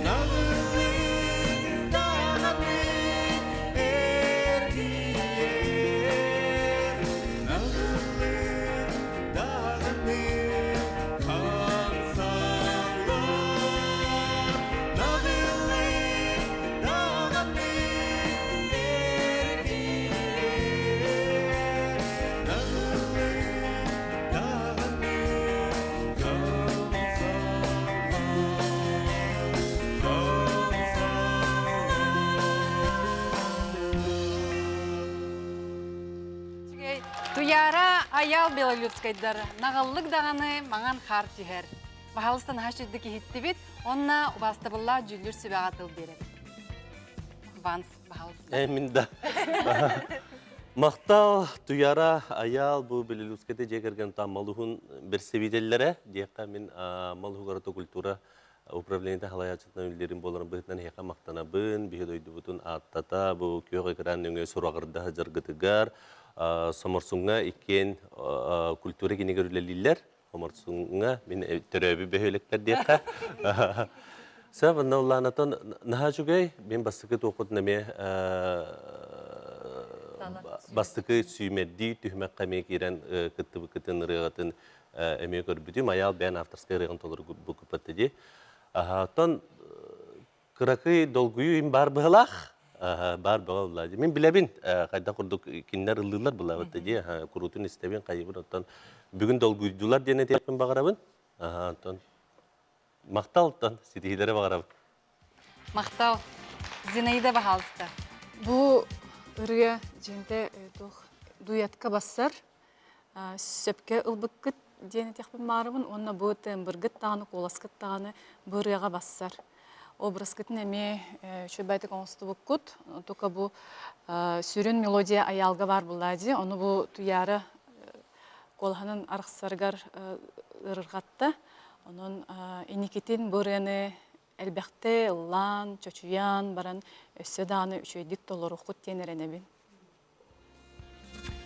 Нағылық дағаны ерген Нағылық дағаны қамсала Нағылық дағаны ерген Нағылық дағаны Туяра аял белолюцкайдар. Нағаллық дағаны маңан қар түйер. Бағалыстан хашырды кейтті бет, онна убастабылла жүлір сөбеғатыл береді. Ванс бағалыстан. Әмінда. Мақтал, туяра, аял, бұл белелускеде жегерген та малухун бір севиделлері, дейққа мен малуху қарата культура управлениеде халаячытынан үлдерин боларын быһытынан хека мактанабын, биһи дойдубутун аттата, бу күйөг экран өңө сурагырда жаргытыгар, соморсуңа иккен культура кинегер үлелилер, соморсуңа мен төрөбү бөһөлөктөр диякка. Сабынна улланатан наха жүгей, мен бастыкы тоқыт неме бастыкы сүймедди түхмәк қаме керен кыттыбы кытын рыгатын эме көрбүдү маял бән авторскай рыгын толыр бу кыпаттыди. Тон кыракы долгую им бар быһылах, бар быһыллади. Мен билебин, кайда курдук киннер ыллылар булабыттыди, курутун истебин кайыбын оттан бүгүн долгуйдулар дене тепин багарабын. Тон макталтан сидилере багарабын. Мактал. Зинаида Бахалста. Бу ырыя женте дуятка бассар, сөпке ылбыккыт дені текпін марыбын, онна бұйтын біргіт тағаны, коласкыт тағаны бұрыяға бассар. Образкытын әме шөбәйтік оңысты бұққыт, тоқа бұ сүрін мелодия аялға бар бұлады, оны бұ туяры колханын арықсарғар ырырғатты, оның енекетін бұрыяны әлбәқті ұлан, чөчуян баран өссі дағаны үшөйдік толыру құт тенеренебін.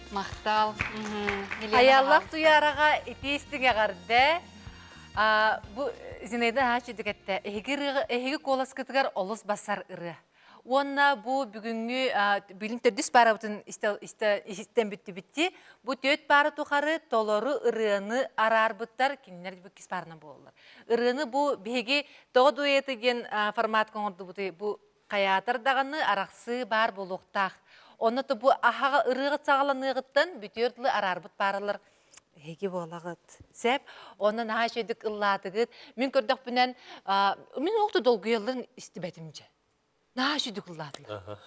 Мақтал. Аяллах туяраға итестіңе ғарды. Бұл Зинаида хачыдық әтті. Әхігі коласкытығар олыс басар ұры. Онна бұл бүгінгі білін түрдіс бары бұтын істен бітті. Бұл төт бары тұқары толору ұрыны арар бұттар кенелер бұл кес барына болылар. Ұрыны бұл беге тоғы дуетіген формат қоңырды бұты бұл қаятырдағаны арақсы бар болуқтақ. Оны да бұл ахаға ұрығы сағаланығыттан бүтерлі арарбыт барылар. Еге болағыт. Сәп, оны наға шөйдік ұлладығыт. Мен көрдік бүнен, мен оқты долгүйелерін істібәтімже. Наға шөйдік ұлладылар.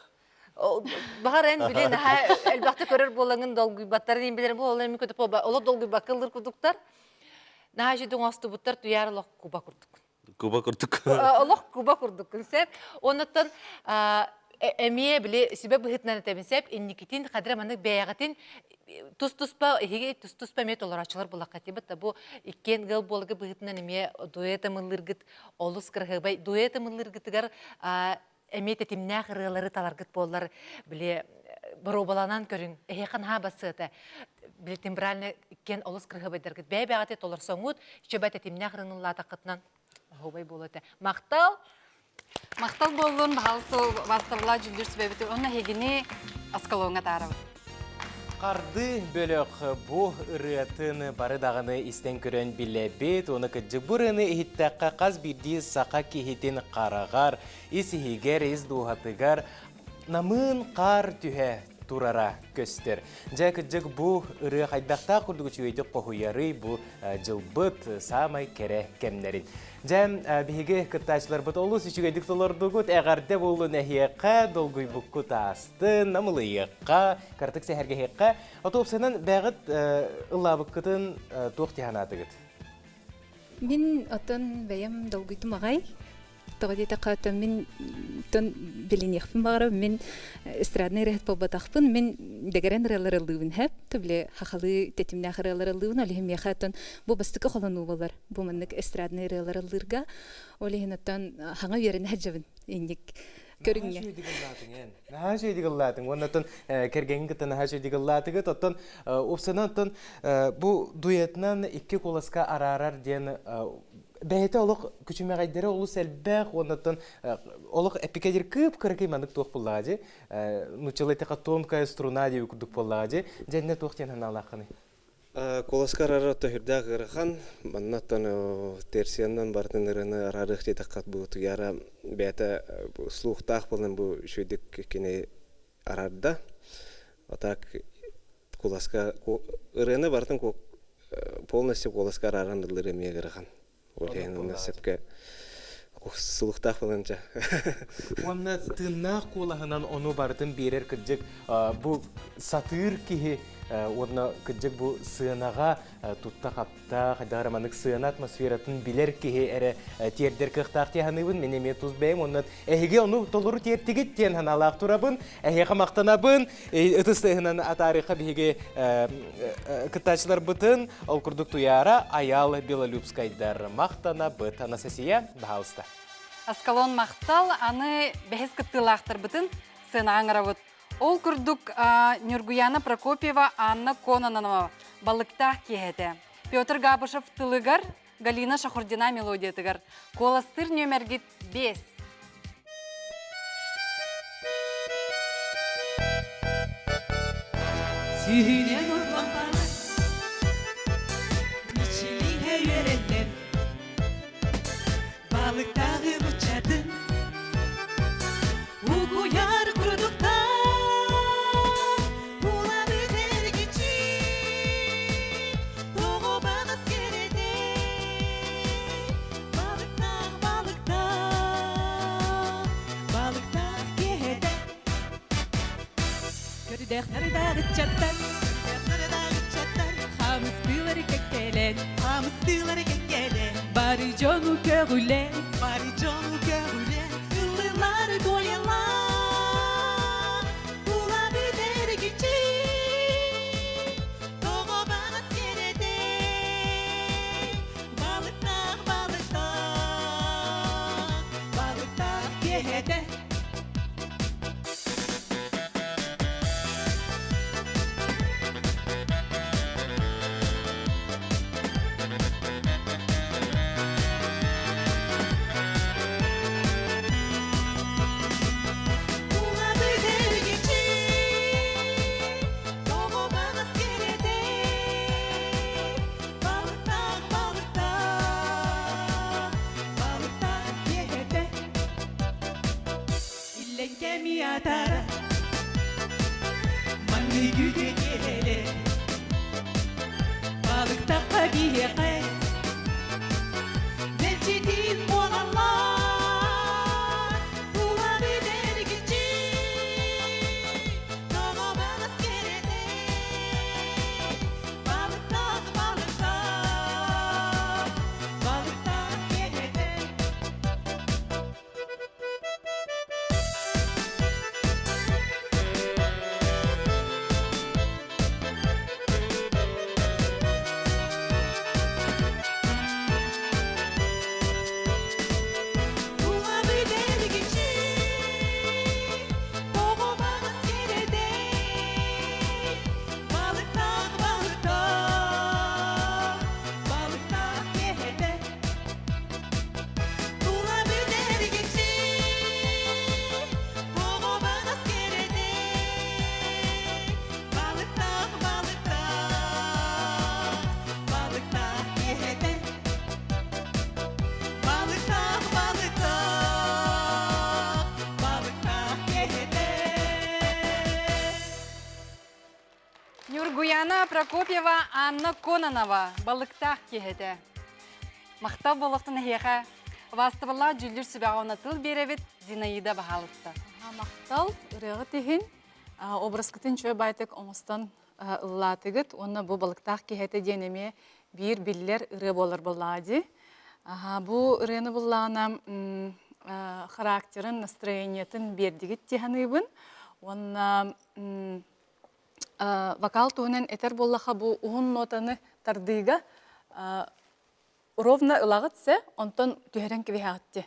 Бағар ән біле, наға әлбақты көрір болаңын долгүйбаттарын ең білерін бұл, олар мен көтіп олы долгүйбақылыр күдіктар. Наға шөйдің осты бұттар tuyarı лоқ куба күрдік. Куба күрдік. Лоқ куба күрдік. Сәп, онытын Әмие біле сүбе бұхытнаны тәбінсәп, еннекетін қадыра маңық бәяғатын тұс-тұспа, еге тұс-тұспа мет олар ачылар бұлаққа тебітті. Бұл ikкен ғыл болығы бұхытнан әмие дуэта мұлырғыт, олыс қырғыбай, дуэта мұлырғытығар әмие тәтімнә қырғылары таларғыт болар біле бұробаланан көрін, әйеқан ха басыты. Біле тембральны ikкен олыс қырғыбайдарғыт. Бәй-бәғаты толар соңуд, шөбә тәтімнә қырғының латақытынан ғобай болады. Мақтал болуын бағалысы бастырыла жүлдер сөбәбіті, оны хегіне аскалуыңа тарабы. Қарды бөлік бұ ұрыятын барыдағыны істен көрін білебет, оны күджік бұрыны ехіттәққа қаз бірді сақа кехетін қарағар, ес-егер, ес-дуғатығар, намын қар түхе турара көстер. Жа күджік бұ ұры қайдақта құрдығы чүйеді қоғыяры бұ жылбыт самай кере кемнерін. Жам биһиге кыттачлар бут олус үчүгедик толордугут эгәрдә булу нәһиякка долгуй буккут асты намылыйыкка картык сәһәргә хекка отопсынан бәгыт ыллабыккытын тохтиhanатыгыт. Мин отон бәям долгуй тумагай тогыдыта катым мин тон билинехпин бары мин эстрадный рәхәт побатахпын мин дегәрен рәләрлүвен һәп төбле хахалы тетимнә рәләрлүвен алыһым яхатын бу бастыкы холону булар бу менник эстрадный рәләрлүргә олыһынаттан хаңа йөрен һәҗәбен инник көрүнгә Наһа шөйдигеллатын оннан кергән гытын наһа шөйдигеллатыгы тоттон опсанаттан бу дуэтнан икки коласка арарар ден бәйті олық күчімәғайдері олы сәлбәқ, оннаттан олық әпикәдер көп көрекей мандық тоқ болағады. Нучылы тәқа тонкая струна деу күрдік болағады. Жәнне тоқтен хана алақыны? Коласкар ара төхірді ғырған, маннаттан терсияндан бартын ұрыны арарық жетаққат бұл тұяра бәйті слуқтақ болын бұл шөйдік кене арарда. Отак коласка ұрыны бартын полностью коласкар арандылыр емей ғырған. Олейін сөпке сұлықтақ болынша. Онна тыннақ қолағынан оны бардың берер күрдік бұл сатыр кейі Орна кыджык бу сынаға тутта қапта, қайдараманык сына атмосфератын билер кеге әрі тердер кықтақ тияғаныбын, мен еме тұз бәйім, оннат әйге оны толыру тертігіт тен ханалақ тұрабын, әйге қамақтанабын, ұтыстығынан атарыға бейге кыттачылар бұтын, ол күрдік туяра аял Белолюбскайдар мақтана бұт. Анастасия, бағалысты. Аскалон мақтал, аны бәхес кыттылақтыр бұтын, сынаған ғарабыт. Ол күрдік Нюргуяна Прокопьева Анна Кононова балықтақ кехеті. Петр Габышев тылығар, Галина Шахурдина мелодиятығар. Коластыр нөмергет 5. Suyunен ormanlar, içiliğe yöreller, balıktağı uçadın, ukuyar kurudukta, bulabilir geçi, doğu bağız gerede, balıktağı gehede. Körüdekleri dağı çatlar, hamıstığları kekkele, bari conu körüle, ıllılar doyalar, bulabilir gücü, doğu bağız gerede, balıklar gehede. Atara, mangi güde gelele, balık takka giyeke, neçidin olanlar, bulabilir gücü, doğu bağız gerede, balıklar gehede. Нюргуяна Прокопьева Анна Кононова балықтақ кехеті. Мақтау болықтың хеға вастыбыла жүлдір сүбәғауна тыл беревет Зинаида бағалысты. Мақтал үрегі теген образкытын чөй байтық оңыстан ұллатығыт. Онна бұл балықтақ кехеті денеме бір биллер үрі болыр бұллади. Бұл үрені бұллағына характерін, настроениетін бердігіт тегенігін. Онна вокал туынан этер боллаха бу уһун нотаны тардыга ровно ылагытсе, онтон түһәрен кебеһәтте.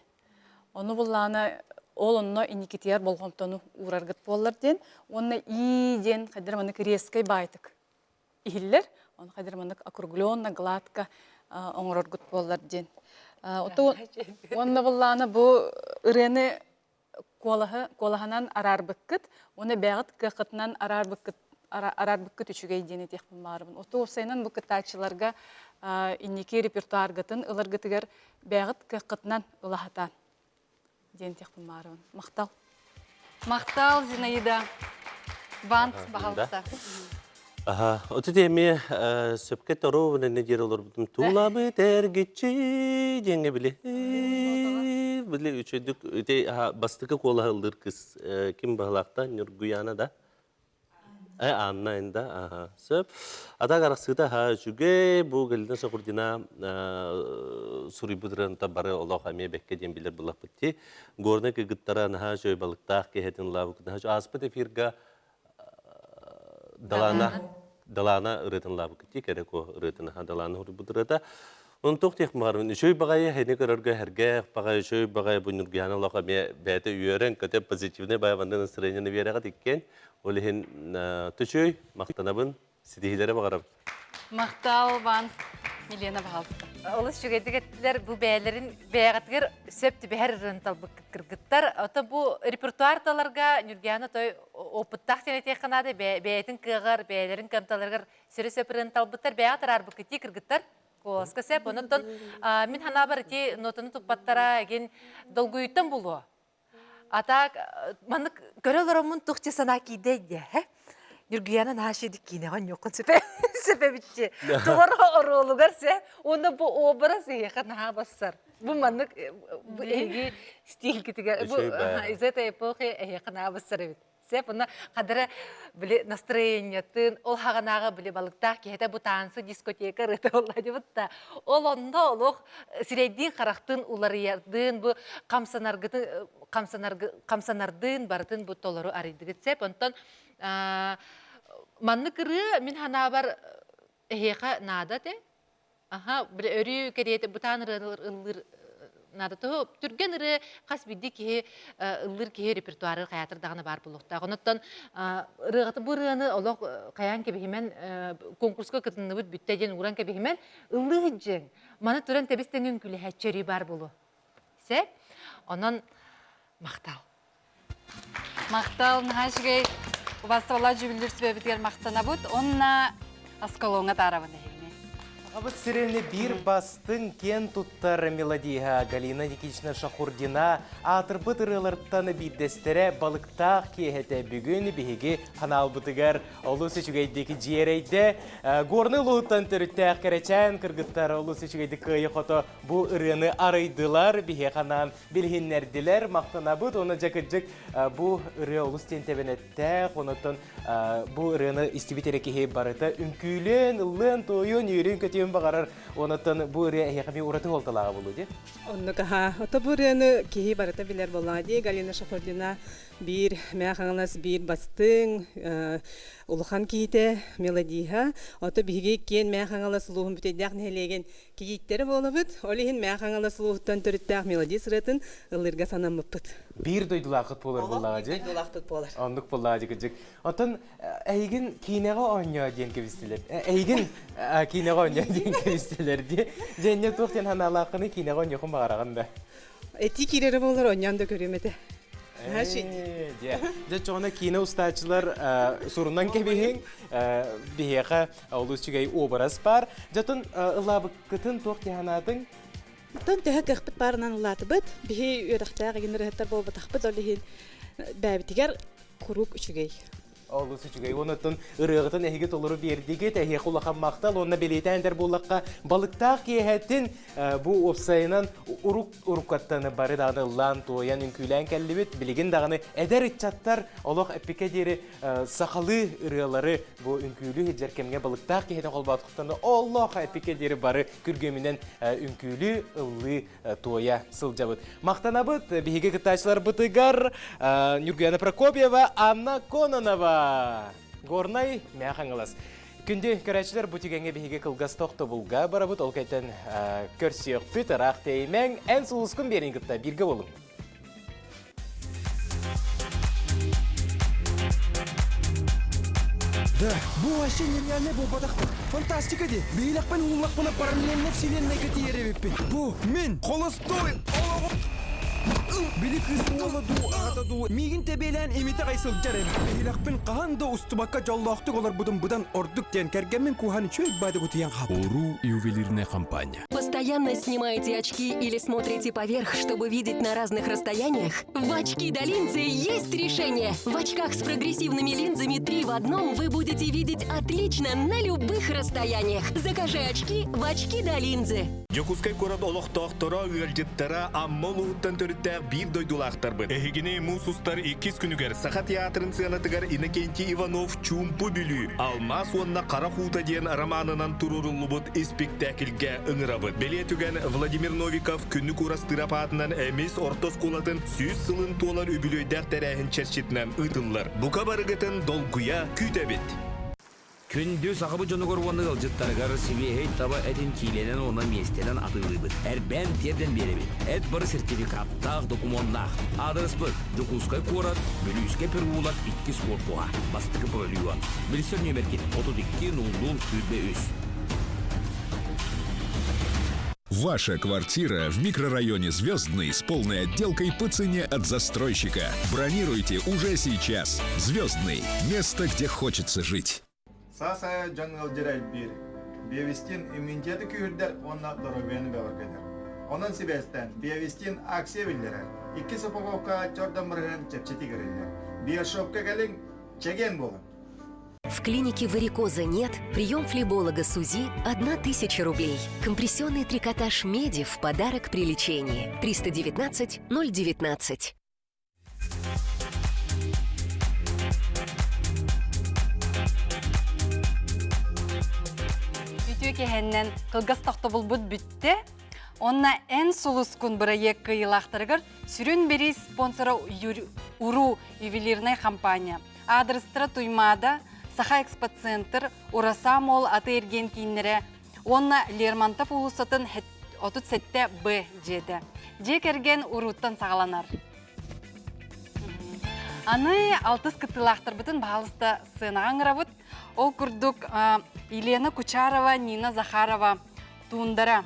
Оны буллана ол онно иникитер болгомтону ураргыт боллар ден, онна иден хадырманы резкой байтык. Ихиллер, он хадырманы округленно, гладко оңоргыт боллар ден. Онна буллана бу ырыны колаханан арарбыккыт, оны бәгыт кыкытынан арарбыккыт үчүгей дени техпин барыбын. Ото осайнан бу кытачыларга инники репертуаргытын ыларгытыгар бәгыт кыкытынан ылахатан дени техпин барыбын. Мактал. Мактал, Зинаида. Бант бағалыста. Оты деме сөпке тору не дер олар бутум тулабы тергечи денге биле. Биле үчөдүк өте бастыкы кола ылдыр кыз ким баглакта Нургуяна да. Анна инда, ага. Сөп. Ата гараксыта ха жүге бу gelden сокурдина сурибудран табары Аллах аме бекке ден билер булак битти. Горны кыгыттара наха жөй балыктак кехетин лавук наха аспыт эфирга далана ырытын лавук битти кереко ырытын ха далана сурибудрата. Он тоқтық мағармын. Шөй бағайы хәне көрерге әрге бағайы шөй бағайы бұл нүргияны Аллах'a бәті үйерін көтеп позитивіне байванды настроениені береға теккен. Ол ехен түшөй мақтанабын сетихилері бағарам. Мақтал бан Милена бағалысты. Олыс жүгедік әттілер бұл бәйлерін бәйғатығыр сөпті бәр рынтал бұл кіргіттар. Ота бұл репертуарталарға нүргияны той опыттақ тені текінады бәйтін кығыр, бәйлерін көмталарғыр сөрі сөп рынтал бұттар бәйғатыр арбы күтті кіргіттар. Коласка сеп, онуттан мен хана бар ити нотаны туппаттара еген долгуйттан болу. Ата маны көрелерімін тұқты сана кейде де. Нүргияны нашедік кейнеған жоқын сөпе бітші. Тұғырға оролуғар се, оны бұл образ еқа наға бассар. Бұл маны әйге стиль кетіге, бұл изета эпохи еқа наға бассар әбет. Сеп, оны қадыры біле настроениятын, ол хағанаға біле балықтақ кейті бұл тансы дискотека рыты олады бұтта. Ол онда олық сірейден қарақтын уларыядын, бұл қамсанардын бардың бұл толару арыдығы. Сеп, онтан манны кірі мен хана бар әйеқа нада де. Біле өрі кереті бұтан ұрылыр нада то түрген ыры қас бидди ки ыллыр ки репертуары хаятырдагына бар булукта. Онуттан ырыгаты бу ырыны олог каян кебимен конкурска кытынны бут бүттеден уран кебимен ыллы жең. Маны туран тебестенген күле хачери бар булу. Се онон мактал. Мақтал нахашгей убастала жүбілдер сөбетер мақтана бут. Онна аскалонга тарабын. Абы сирене бир бастың кен туттар мелодия Галина Никитична Шахурдина атыр бұтырылырттаны биддестере балықтақ кехете бүгін бігеге қанал бұтығар олу сөчігейдегі жиерейді. Горны лұғыттан түріттәқ кәречен кіргіттар олу сөчігейді күйі қото бұ ұрыны арайдылар біге қанан білгеннерділер мақтана бұд. Оны жақыджық бұ ұры олу стентебенеттәқ, онытын бұ ұрыны истибетере кеге барыта үнкүйлен, ұлын, тойын, үйрен көтен бағарар, онытын бұ ұры әйеқами ұраты олталаға болу де? Оннука ха, ота бұ ұрыны кеге барыта білер болады. Галина Шахурдина bir мәғаңыз bir бастың улахан кейте мелодия. Ота биге кен мәғаңыз луғын бүтедяқ нәлеген кейттері болабыд. Олеген мәғаңыз луғыттан түріттяқ мелодия сұратын ылырға санамыппыд. Bir doydulaqıt болар болаға же? Доydulaqıt болар. Ондық болаға же күджік. Отын әйгін кейнеға ойна ден кебістелер. Әйгін кейнеға ойна ден кебістелер де. Женне тоқтен ханалақыны кейнеға ойнақын бағарағанда. Әти кейлері болар ойнанды көрімеді. Же çoğuna kine ustaçılar sorundan kebihin biheqa olus çigay obraz par. Jatın ılabıkıtın toqtihanatın Тон төһө кыхпыт барынан улатыбыт. Бихи үрәхтәгә генераттар бол батахпыт олиһин бәбитигәр курук үчүгәй. Олус үчүгәй онытын ырыгытын эһиге толору бердиге тәһи кулахан мактал онна белетәндер буллакка балыкта киһәтин бу опсайынан уруккаттаны бары дагы лан тоян үнкүлән кәллибит билеген дагы эдер ичаттар олох эпике дире сахалы ырылары бу үнкүлү хеҗеркемгә балыкта киһәтин колбаткыттаны Аллах эпике дире бары күргәменен үнкүлү ыллы тоя сылҗабыт. Мактанабыт биһиге кытачлар бытыгар Нургияна Прокопьева, Анна Кононова Горнай мәхаңылас. Күнде көрәчілер бұтигенге бейге қылғас тоқты бұлға барабыт, ол кәйтен көрсіек бүт арақ теймен ән сұлыскын берін күтті бірге болың. Да, бұл әші нереальный бұл батақты. Фантастика де, бейлақпен ұллақпына параллельно вселенной кәтиеребеппен. Бұл мен қолыстой. Били кызды ду атаду мигин тебелен эмите кайсыл жарем илакпен каханда устубакка жоллоктук олар будан ордук тен кергенмен кухан чөй бады гутиян хап Ору ювелирная компания. Постоянно снимаете очки или смотрите поверх, чтобы видеть на разных расстояниях? В очки до линзы есть решение. В очках с прогрессивными линзами 3 в 1 вы будете видеть отлично на любых расстояниях. Закажи очки в очки до линзы. Жокускай корот олохтоқтора үйелжеттара аммолуыттан төріттәк bir doydulaqtarbıt. Ehigine musustar 2 günüger Saha Teatrın sığanatıgar Inakenti Ivanov Çumpu Bülü. Almas onna Kara Huta diyen romanынан tururulubut spektakilge ıngırabıt. Beletügen Vladimir Novikov künnük urastırap atından emis ortos kulatın süz sılın tuolar übülöydər terehin çerçitinen ıtıllar. Bu kabarıgıtın dolguya kütebit. Күндү сахабы жону көргөнү ылжыттаргар сибиһей таба эдин кийлenen она местеден атылыбыт. Эрбен терден беребит. Эд бір сертификаттах документнах. Адрес-быт Жукускай корат, Бөлүскай перулат 2 спортуга. Бастыкы бөлүгөн. Билсер нөмеркет 32-00-3. Ваша квартира в микрорайоне Звездный с полной отделкой по цене от застройщика. Бронируйте уже сейчас. Звездный. Место, где хочется жить. Саса жаңыл жирай бир. Бевистин иммунитети күйірдер, онна дорогені бәвіргедер. Onun sebepten Bevist'in aksiye bildirer. 2 sıpıkovka çordan bırgın çepçeti görürler. Bir şopka gelin, çegen bolun. В клинике варикоза нет. Прием флеболога СУЗИ 1000 рублей. Компрессионный трикотаж меди в подарок при лечении. 319 019. Кehenden kılgaz taxtabıl bud bütte. Onna en sulus kun proyekt kıyılaxtırgır sürün beri sponsora Uru ювелирная компания. Адрестра туймада Saha Expo Center Urasamol atı ergen kiyinlere onna Lermontov ulusatın 37 B jedi. Jek ergen uruttan sağlanar. Аны алтыс кытылақтыр бүтін бағалысты сынаған ғырабыт. Ол күрдік Елена Кучарова, Нина Захарова туындара.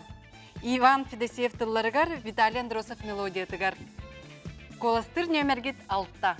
Иван Федосеев тылларығар, Виталий Андросов мелодия тығар. Коластыр нөмергет 6-та.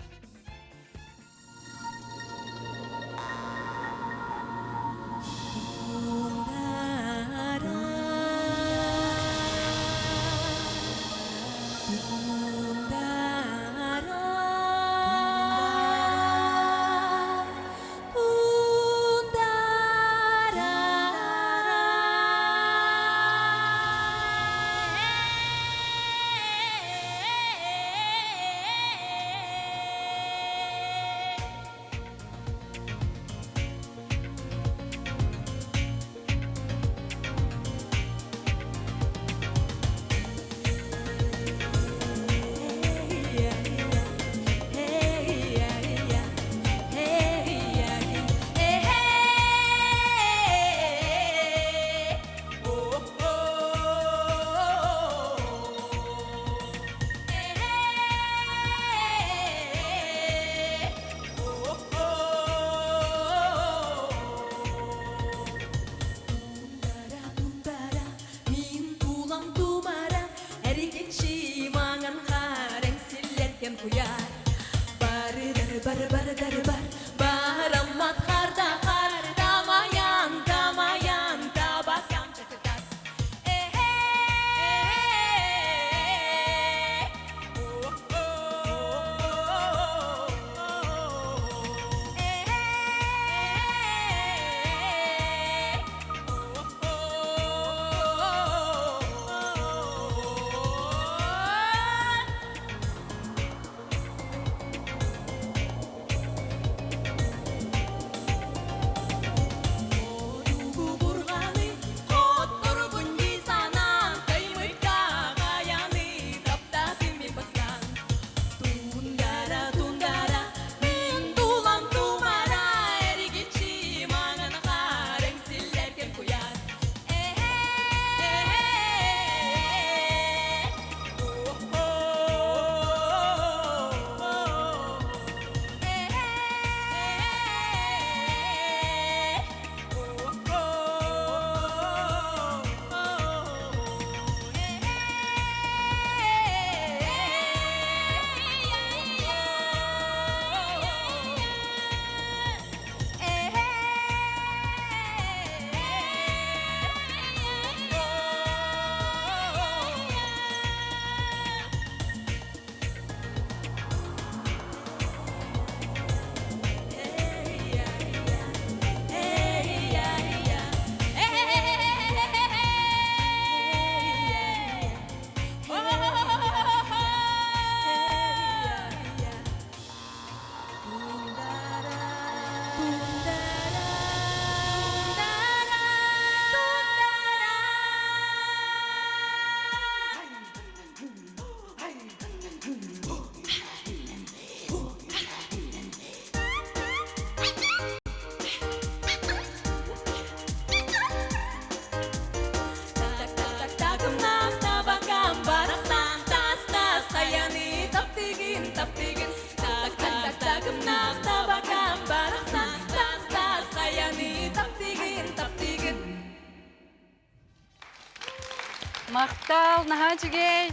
Мақтал, Нахачигей.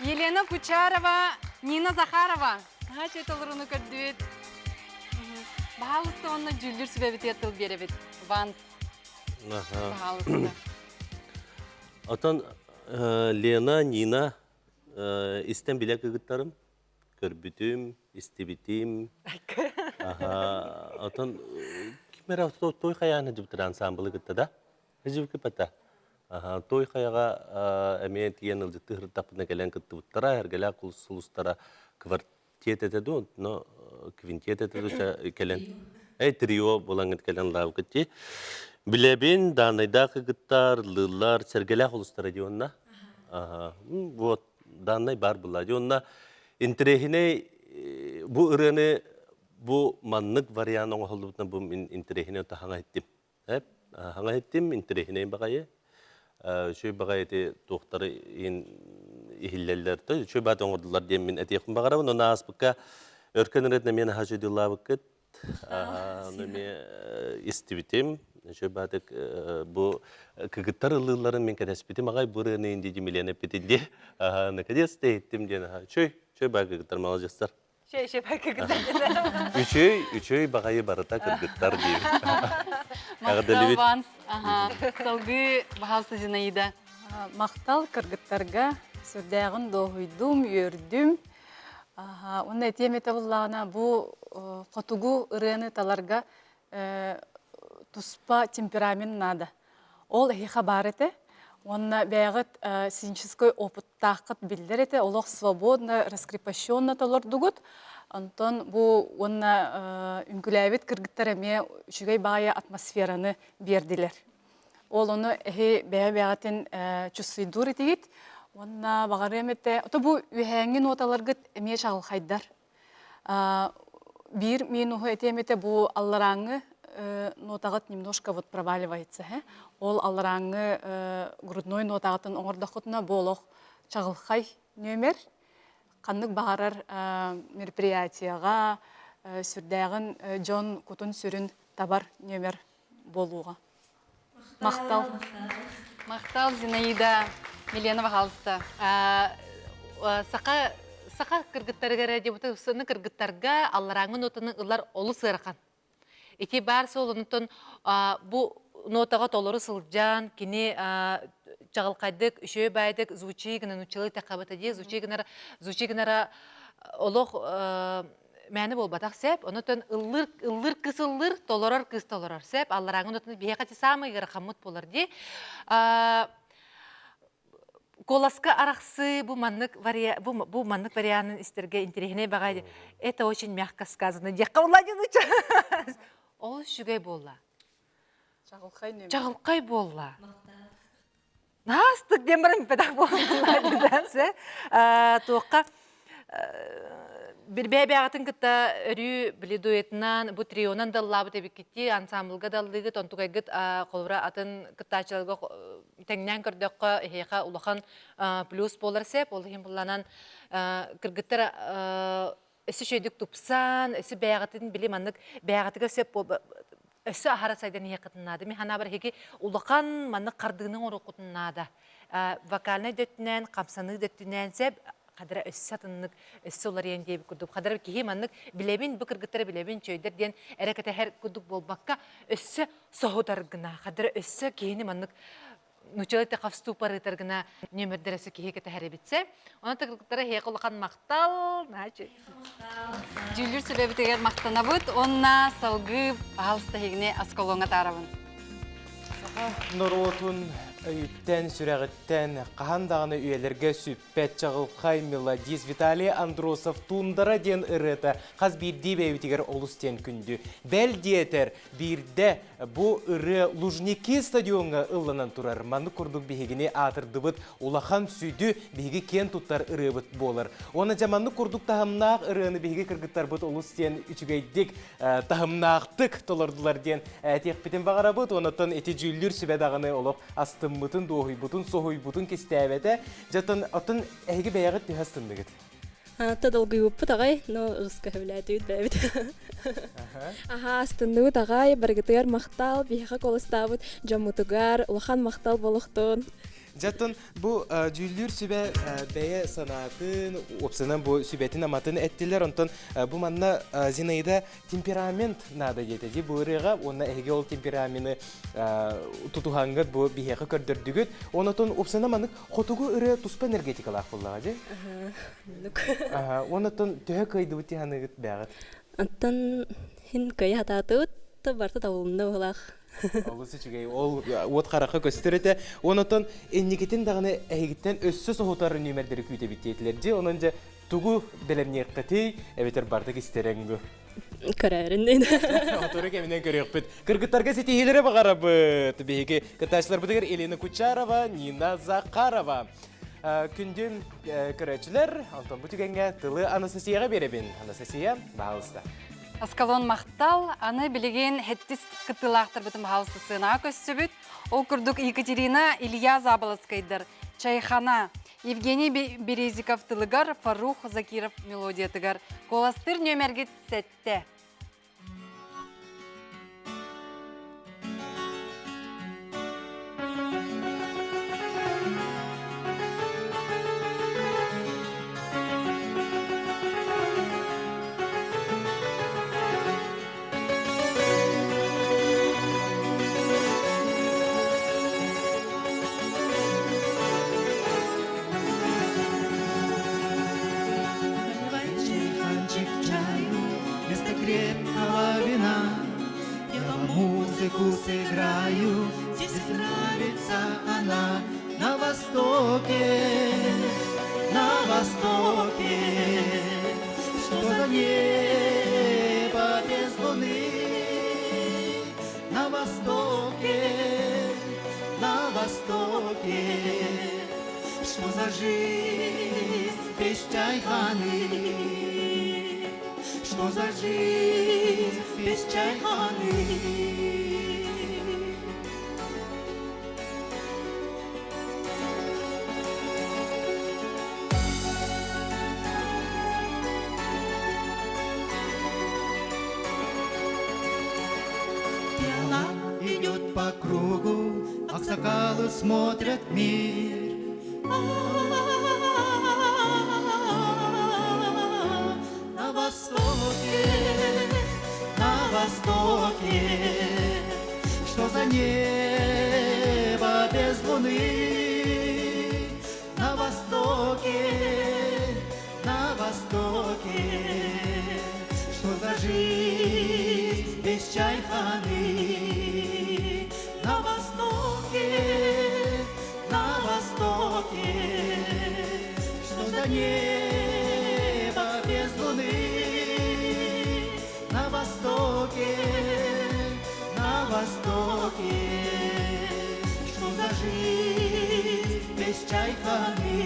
Елена Кучарова, Нина Захарова. Нахачи толыруны көрдүет. Бағалысты онына жүлдір сүбәбіт еттіл беребет. Ванс. Бағалысты. Отан Лена, Нина, истен біле кігіттарым, көрбүтім, истебитим. Отан кимера той қаяны жүптір ансамблы кітті да? Жүбі кіпті. Той қаяға әмен тиен ұлжытты ғырттапына кәлен кітті бұттара, әргелі құлыстара квартет етеді, но квинтет етеді кәлен. Трио болаңыт кәлен лау кітті. Білебен данайда қығыттар, лылар, сәргелі құлыстара дейонна. Вот, данай бар бұла дейонна. Интерехіне, бұ ұрыны, бұ маннық варианын оғылдыбытна бұ интерехіне өті хаңа еттім. Хаңа еттім, интерехіне бағайы. Шөй бағайы тоқтары ихиллелерді. Шөй бәті оңырдылар дейм мен әтеқім бағарабын. Оны аспыққа өркен ретіне мені хажыдылла бұқыт. Оны мен істібітем. Шөй бәті бұ кігіттар ұлыларын мен кәдеспетім. Ағай бұрыны енді демеленіп бетінде. Накадес дейттім дені. Шөй бәті кігіттар малы жастар. Шөй бәті кігіттар. Үчөй бағайы барыта кігіттар дейм. Мақтал Ванс. Салғы бағалсы Зинаида. Мақтал кыргыттарга сүрдәғын доғыйдым, өрдім. Оны әтем еті бұллағына бұл қотугу ұрыны таларға туспа темперамент нада. Ол әйіға бар еті. Оны бәғыт синческой опыттақыт білдер еті. Олық свободно, раскрепощенно талар дугут. Антон бұл оны үңгіләвет кыргыттар әме үшігей бағая атмосфераны берділер. Ол оны бәғатын чүсүйдур етегет. Оны бағар әметті. Бұл үйәңін оталарғыт әме шағыл қайдар. Бір мен ұғы әтеметі бұл аллараңы нотағыт немножко проваливается. Ол аллараңы грудной нотағытын оңырдақытына болық шағылқай нөмер. Қандық бағарар мероприятияға сүрдәғін Джон Кутун сүрін табар нөмер болуға. Мақтал. Мақтал Зинаида. Милена бағалысты. Сақа кыргыттарға рәдебуты ұсыны кыргыттарға аллараңын отының ұлар олы сырқан. Эти бар сол онытын бұ нотаға толыры сылжан, кені жағылқайдық, үшөй байдық, звучи гінен учылы тақабыты де, звучи гінара олық мәні бол батақ сәп, онытын ұллыр кысыллыр, толырар кыс толырар сәп, аллараңын отының бейқати самы ғыры қамыт болар де. Коласка арақсы бұл маннық варианын істерге интерегіне бағайды. Это очень мягко сказано. Деққа оладен ұча. Ол үшігей болла. Жағылқай болла. Настық демірім педақ болла. Тоққа бір бәбәғатын күтті үрі білі дуетінен, бұл трионан даллабы тәбік кетті, ансамблға далдығы, тонтуғайгыт қолыра атын күттачылығы тәңнен көрдіққа әйеға ұлақан плюс болар сәп, олығын бұланан кіргіттір әсі шөйдік тұпсан, әсі бәғатын білі маңнық бәғатыға сәп бол, әсі ахара сайдан еқытынады. Мен хана бір хеге ұлақан маңнық қардығының оры құтынады. Вокалны дөттінен, қамсаны дөттінен сәп, қадыра өссі атынық, өссі олар ең дейбі күрдік. Қадыра кейі маннық білебін, бұл кіргіттері білебін чөйдер ден әрекеті әр күрдік болбаққа өссі соғыдарғына. Қадыра өссі кейіні маннық нұчалайты қавсту парытарғына нөмірдересі кейі кеті әрі бітсе. Оны кіргіттері хей қылықан мақтал. Жүлір сөйлебі тегер мақтана бұд, онына салғы бағалысты хегіне асколуңа тарабын. Нұротын өйттен сүрәғіттен қағандағыны үйелерге сүппәт жағылқай мелодиз Виталий Андросов туындара ден ұрыты қаз бірді бәйітігер олыстен күнді. Бәл диетер бірді бұ ұры Лужники стадионға ұлынан тұрар. Маны күрдік бейгіне атырдыбыт улахан сүйді бейгі кен тұттар ұрыбыт болыр. Оны жаманны күрдік тағымнақ ұрыны бейгі кіргіттар бұт олыстен үчігейдік тағымнақтық толырдылар ден әтек бітін бағара бұт. Онытын әте жүлдір сүбәдағыны олық астым бұтын доғый бұтын соғый бұтын кестәбәті жатын атын әйгі бәйіғіт түйхастындығыт. Тадолгый бұппыт ағай, но ұзқа хөвләтүйд бәйбіт. Астындығыт ағай, барғытығар мақтал, бейіға қолыстабыт, жамутығар, ұлахан мақтал болуқтын. Жатын бу жүлдүр сүбе бәе санатын, опсынан бу сүбетин аматын әттелер, онтон бу манна Зинаида темперамент нада жетеди. Бу ырыга, онна эге ол темпераменты тутухангат бу бихеқы көрдөрдүгүт. Онотон опсынан манык хотугу ыры туспа энергетикалақ боллага же? Онотон төһө кайды бути ханыгыт бәгат. Антан хин кай хататыт барта тавылында болақ. Олысы чүгей, ол от қарақы көстереті. Онотон энникетін дағыны әйгіттен өссі соғытары нөмердері күйте биттейтілерді. Онын же тугу белемне қытей, әбетер бардық істереңгі. Көрәрін дейді. Оторы кәмінен көрек біт. Кыргыттарға сеті елері бағара бұт. Бейгі кыташлар бұдығыр Елена Кучарова, Нина Захарова. Күнден көрәтшілер, антон бұтігенге тылы Анастасияға беребін. Анастасия, бағалысты. Аскалон мақтал, аны білеген хеттіс кыттылақтыр бұтым халысы сына көссібіт. Ол күрдік Екатерина Илья Заболоскайдыр. Чайхана. Евгений Березиков тылыгар, Фарух Закиров мелодия тыгар. Коластыр нөмергет сәтті. Крепкого вина, я вам музыку сыграю, здесь нравится она на востоке, что за небо без луны, на востоке, что за жизнь без чайханы. Что за жизнь без чайханы? Пела идет по кругу, аксакалы смотрят мир. На востоке, что за небо без луны, на востоке, что за жизнь без чайханы, на востоке, что за небо без луны. На востоке, что за жизнь без чайханы.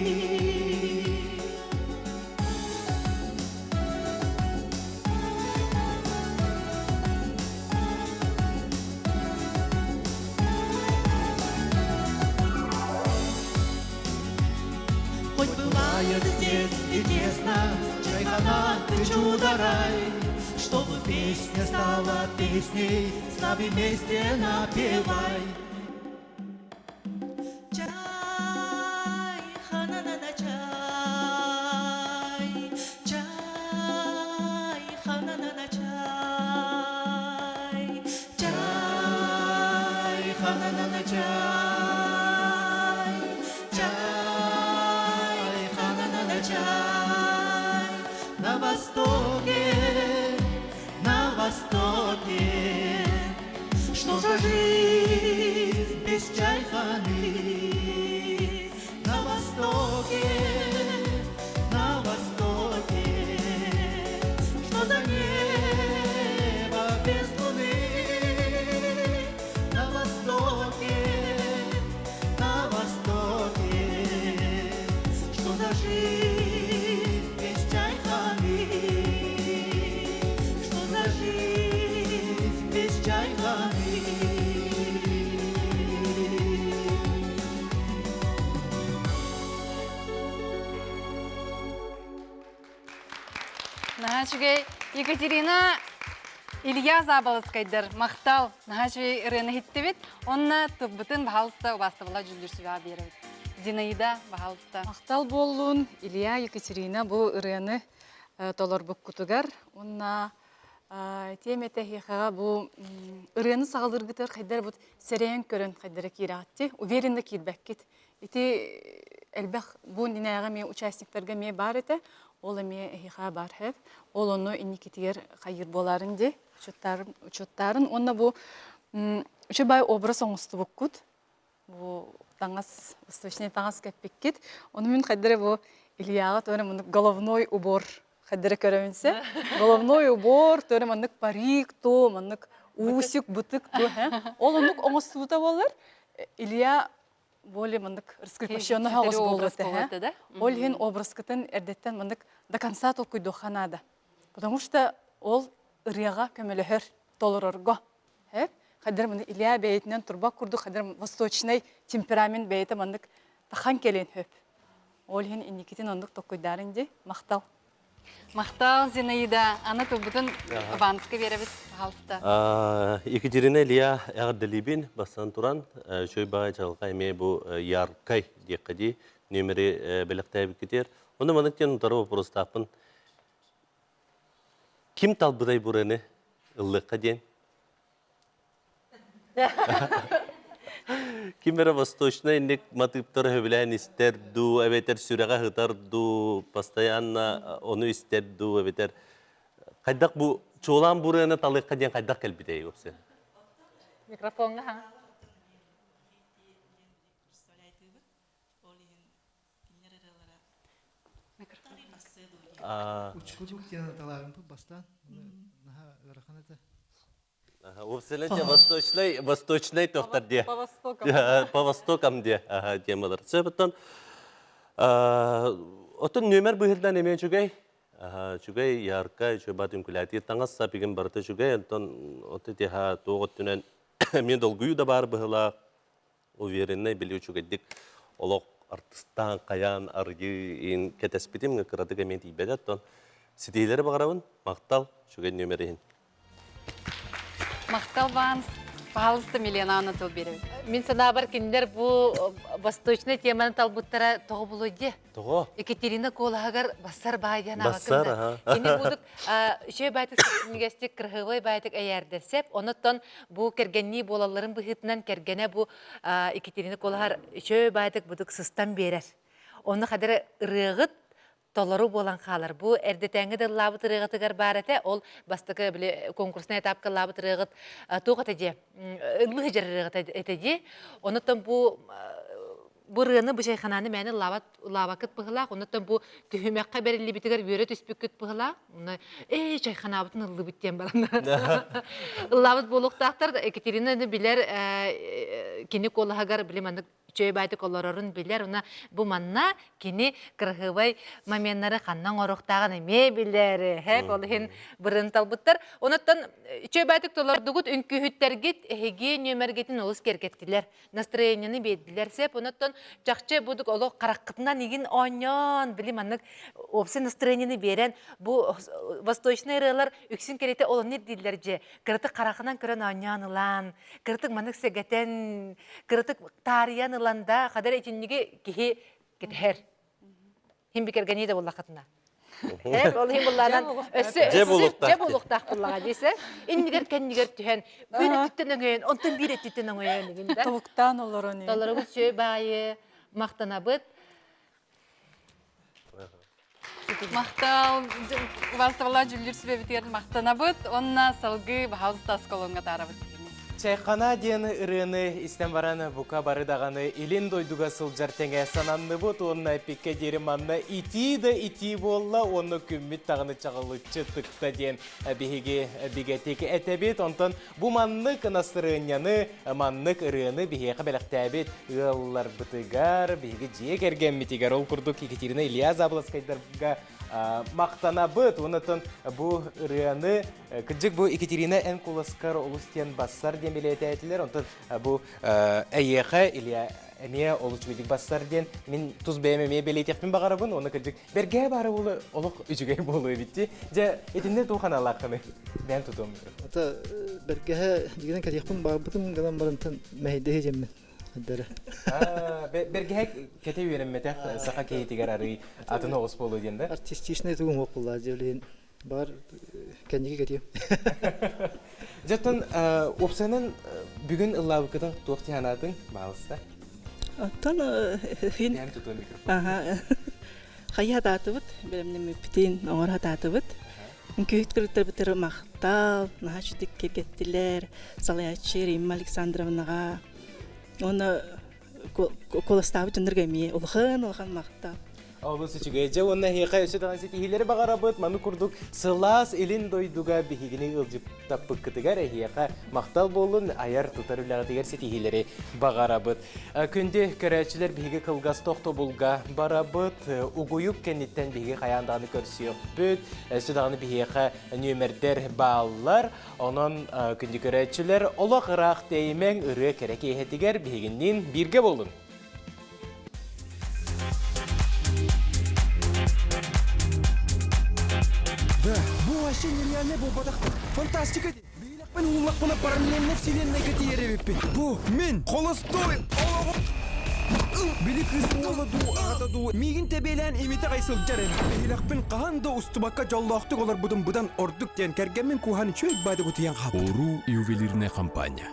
Хоть бывает здесь и тесно, чайхана, ты чудо-рай. Чтобы песня стала песней, с нами вместе напевай. Чай, хана-на-на чай, чай, хана-на-на чай, чай, хана-на-на чай, чай, хана-на-на чай. На востоке, что за жизнь без чайханы. На востоке, что за небо без луны. На востоке, что за жизнь без чайханы. Что за жизнь без чайханы. Нахачугей Екатерина Илья Заболоскайдыр мақтал нахачугей ырыны хиттебет, онна туббытын бахалыста убастыбыла жүлдірсіға береді. Зинаида баһалыста. Мақтал болуын Илья Екатерина бұл ұрыны толар бұк күтігер. Онна темете хиқаға бұл ұрыны сағалырғытыр қайдар бұд сәрейін көрін қайдары кейрағатты. Уверенді кейдбәккет. Ити әлбәқ бұл нинаяға мен участниктарға мен бар еті. Ол әме хиқаға бар хәп. Ол оны инникетігер қайыр боларын де. Учеттарын. Онна бұл үші бай образ оңысты бұк күт. Бұл таңас, восточный таңас кәппеккет. Оны мен қайдары бұл Ильяға төре мұндық головной убор қайдары көрімінсе. Головной убор, төре мұндық парик, то, мұндық усик, бұтық, то. Ол мұндық оңысты бұта болыр. Илья более мұндық раскрепощенный хағыз болды. Ол хен образ кітін әрдеттен мұндық до конца толкуй доханада. Потому что ол ырияға көмілі толырырға. Қадыр мұны Илья бәйтінен тұрбақ күрді, қадыр восточный темперамент бәйті мұндық тақан келен хөп. Ол хен инникетін ондық тоқойдарын де мақтал. Мақтал, Зинаида, аны тұлбытын Ивановқа беребіз қалыста. Екатерина Илья әғырдалибін бастан тұран, шөй бағай чағылға әме бұл яркай деққади нөмірі бәліқтәйбі кетер. Оны мұнықтен ұтары вопростапын. Кім талбыдай бұрыны ұллыққа ден? Кимера восточная индек матыптар хөвлән истерду, әбетер сүрәгә хытарду, постоянно оны истерду, әбетер. Кайдак бу чолан бурыны талыкка ден кайдак келбидей опсе. Микрофонга ха. Учкудук тена таларын бастан. Наха раханата. Опселенте восточный тоқтар де. По востокам де темалар. Себеттен отын нөмер бұхылдан еме жүгей. Жүгей ярка, жүгей батын күләтер. Таңыз сапиген барыты жүгей. Оты теха тоғыт түнен мен долгүйі да бар бұхыла. Уверенный білі жүгейдік. Олық артыстан, қаян, арғы кетеспетім. Қырадыға мен тейбедет. Сетейлері бағарауын мақтал жүгей нөмерейін. Мақтал Ванс, пожалуйста, Милена Анатол береміз. Мен сана бар кендер бұл восточный теманы талбыттара тоғы болу де. Тоғы? Екатерина Колағар басар байден Басар, Кені бұдық үші байтық сәтсінігестік кірғывай байтық әйәрдесеп, оныттан бұл кергенні болаларын бұхытынан кергене бұл Екатерина Колағар үші байтық бұдық сыстан берер. Оны қадыры ұрығыт толару болан қалар. Бұл әрдетәңі де лабыт ұрығытығар бар әті, ол бастықы конкурсына этапқа лабыт ұрығыт тоғыт әде, ұлығы жар ұрығыт әтеде. Оныттан бұл ұрығыны бұл жайхананы мәні лабакыт бұғылақ, оныттан бұл түйімәққа бәрілі бітігер бөрі түспеккіт бұғылақ. Оны, жайханабытын ұлы біттен бараны. Лабыт болуқтақтар, Екатерина білер кені қолығығар білеманық чөй байды колорорун билер, уна бу манна кини кыргыбай моменттары ханнан ороктаган эме билери, хеп ол хин бырын талбыттар. Онуттан чөй байдык толордугут үнкүһүттергит эге нөмергетин олус кергеттилер. Настроенияны беддилер сеп, онуттан жакчы будук оло караккытынан игин оньон билим аннык опсы настроенияны берен бу восточный рылар үксүн керете олонер дилер же. Кырытык каракынан көрөн оньонылан, кырытык манык сегетен, кырытык тариян ланда қадар етінніге кеге кетер. Хем бекергені де болла қатына. Ол хем боллардан өсі болуқтақ боллаға дейсі. Иннігер кәннігер түхен, бүйін түттен өңейін, онтын бір түттен өңейін. Толықтан олар оны. Толары бұл сөй байы, мақтана бұд. Мақтал, вастывала жүлдер сүбе бітерді мақтана бұд, онына салғы бағауызды асколонға тара бұд. Чайхана дені ұрыны істен бараны бұқа барыдағаны илін дойдуға сылжар тәңе сананны бұд, онына пекке дереманна ити болла, оны күммет тағыны чағылычы тұқта ден бігеге бігетекі әтәбет, онтан бұ маннық насырыняны, маннық ұрыны бігеға бәліқтәбет ұллар бұтығар, бігеге жек әрген метегар ол күрдік Екатерина Илья Забласкайдарға мақтана бұд, онытын бұ ұрыны күджік бұ Екатерина ән құлысқар олыстен бассар демелі әтәйтілер, онтын бұ әйеқі Илья әме олыш бейдік бассар ден мен тұз бәймеме белейтекпен бағарабын, оны күджік берге бары олы олық үжігей болу бітті. Жа етінде туған алақыны бән тұтуым. Ата бергеге дегенен кәтекпен бағыбытым ғадан барынтын мәйдеге жеммен. Хаддара. Бергеһек кете үйренмете саха кейтигер ары атын оғыз болу дейін да? Артистичный тугум оқылла жевлен бар кәнеге кетем. Жаттан опсанын бүгін ыллабыкыдың туқтиянадың бағылыста? Оттан хин хая татыбыт, белемнем питин оңор татыбыт. Көйт кырыттар битер мактал, нахачтык кергеттилер, Салаячы Римма Александровнаға. Оны колостабы жындыргайме, улхан мактал. Олус үчүгө же онна хейка өсөтөн сетихилери багарабыт, маны курдук сылас элин дойдуга бихигини ылжып таппыккытыгар хейка мактал болун аяр тутарылагдыгар сетихилери багарабыт. Күндө көрөчүлөр бихиги кылгас токтобулга барабыт, угуюк кенниттен бихиги каяндаганы көрсөкпүт, өсөдаганы бихига нөмердер бааллар, онон күндө көрөчүлөр олокыраак деймең ыры керек эхетигер бихигинин бирге болун. Bu вообще нереальный бұл батақты. Фантастика. Бейлақпен ұллақпына параллельно вселенной кетеребеппен. Бұл мен Холостой. Білік ұстуаладу, ағатаду. Мегін тәбелән еметі қайсыл жарен. Бейлақпен қағанда ұстыбаққа жаллақтық олар бұдан ордық ден кәргенмен куханы чөйк байды құтиян қап. Ору ювелирная компания.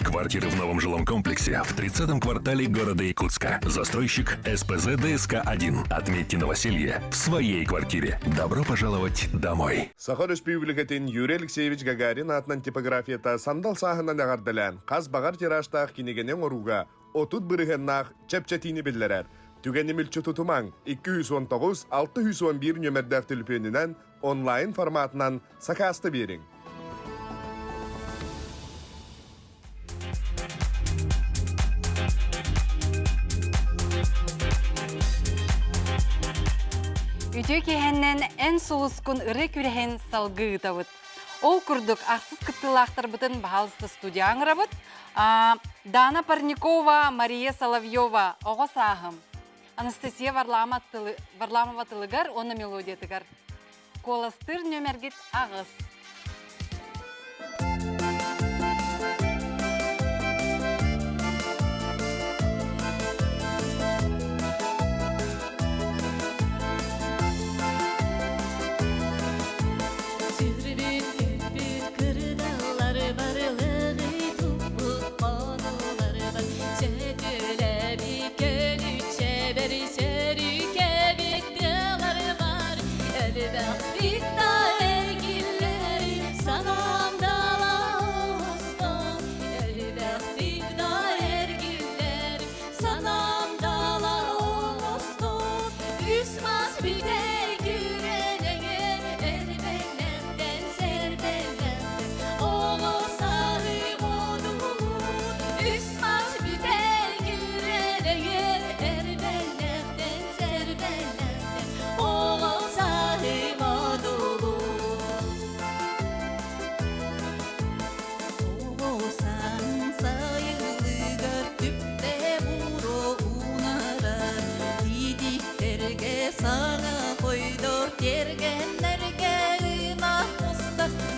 Квартиры в новом жилом комплексе в 30-м квартале города Якутска. Застройщик СПЗ ДСК-1. Отметьте новоселье в своей квартире. Добро пожаловать домой. Сахар Республикатын Юрий Алексеевич Гагарин атынан типографията сандал сахынан ағардылан. Қаз бағар тираштақ кенегенен оруға. Отут бірігеннақ чәпчәтini білдерер. Түгені мүлчі тұтымаң 219-611 нөмірдәк түлпенінен онлайн форматынан сақасты берің. Үйдей кейхеннен ән сұлыскун ұры күреген салғы ұтавыд. Ол күрдік ақсыз күттілақтар бұтын бағалысты студия аңырабыд. Дана Парникова, Мария Соловьева, оғы сағым. Анастасия Варламова тылығар, оны мелодия тығар. Коластыр нөмергет ағыз.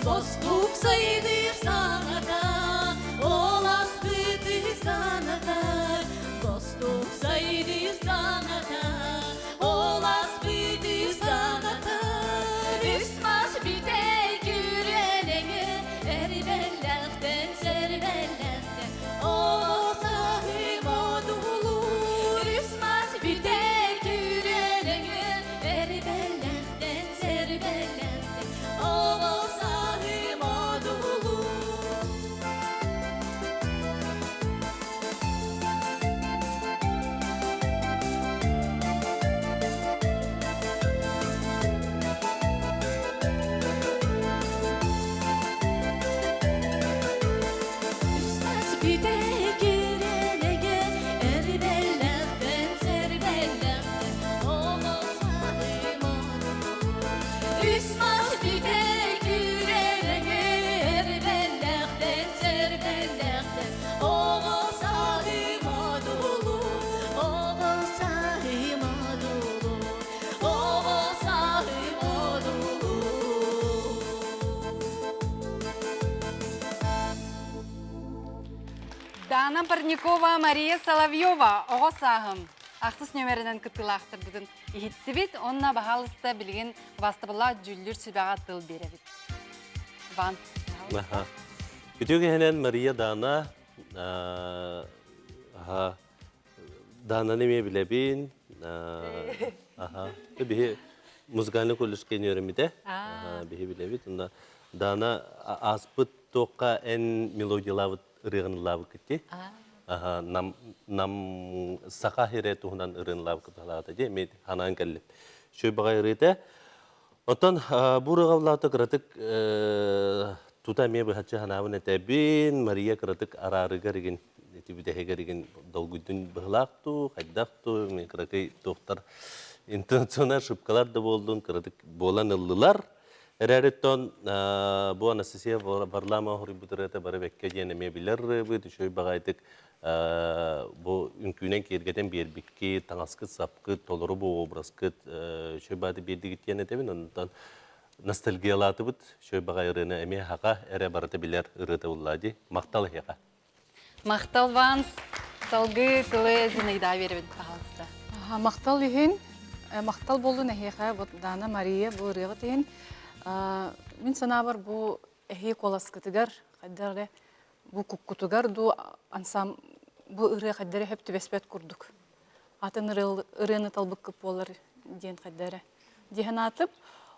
Dostluk sayılır sana da, olas büyüdür sana da. Dostluk sayılır sana da, olas büyüdür sana da. Üsmaz bir de güreneğe, erbellekten serbellekten. O sahip odulu, üsmaz bir de güreneğe, erbellekten serbellekten. O Анна Парникова, Мария Соловьева, оғы сағым. Ақсыз нөмерінен күттілақтыр бүгін. Ихитті бит, онна бағалысты білген бастыбыла жүлдір сүбаға тыл беребіт. Ван. Күтеуге хенен Мария Дана, Дана неме білебін, бі музыкальный колледжкен өріміде, бі білебіт. Дана аспыт тоққа ән мелодиялавыт ырығынылавы кетті. Нам сақа хере туғынан ырығынылавы кетті. Демейді, ханан кәліп. Шөй бағай ырыйды. Отан бұрығавлаты қыратық тута ме бұхатшы ханавын әтәбін, Мария қыратық арарыға тибидехегерген долгудун быхлакту, хайдакту, мен кракай тоқтар интенционер шыпкалар да болдун, кырдык болан ыллылар. Эрәреттон бу анастасия барлама хорибутрата бары бекке жене мебилер бу шөй багайтык бу үнкүнен кергетен бербикки таңаскы сапкы толору бу образкы шөй бады бердигит жене тебин онтон ностальгиялаты бут шөй багай ырыны эме хака эре барыты билер ырыты уллади мактал хека. Мақтал Ванс, салғы тылы Зинаида беребін, пағалысты. Мақтал үйін, мақтал болу нәхеға, Дана Мария бұл рығы дейін. Мен сана бар бұл әхей қолас күтігер, қайдары бұл күктігер, бұл ұры қайдары хөп түбеспет күрдік. Атын ұрыны талбық көп болар дейін қайдары. Дейін атып,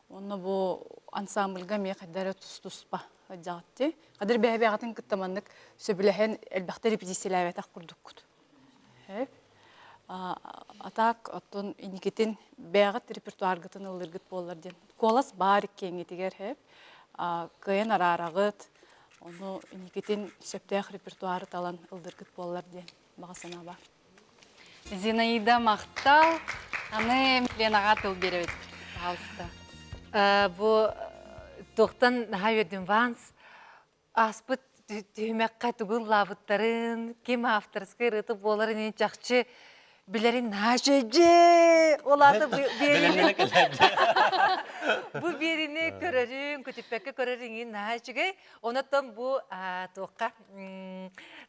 оны бұл ансамбльға ме қайдары тұс-тұспа. Жагатты. Кадыр бәһәбәгатын кыттаманнык сөбүләһен әлбәхтә репетицияләвәтә курдук. Хәп. Атак оттон иникетин бәгат репертуар гытын ылыргыт боллар ден. Колас бар кеңетигер хәп. Кыен арарагыт, оны иникетин сөптәх репертуары талан ылдыргыт боллар ден. Багасына бар. Зинаида мақтал, аны Ленаға тыл беребет. Алыста. Бу тоқтан наһайверден Ванс аспыт түймәкка түгіл лабыттарын, кем авторскай рыты боларын жақчы білерін нажеже оларды бұл беріне көрерін, көтіппәкке көрерін нажеге, онаттан бұл тоққа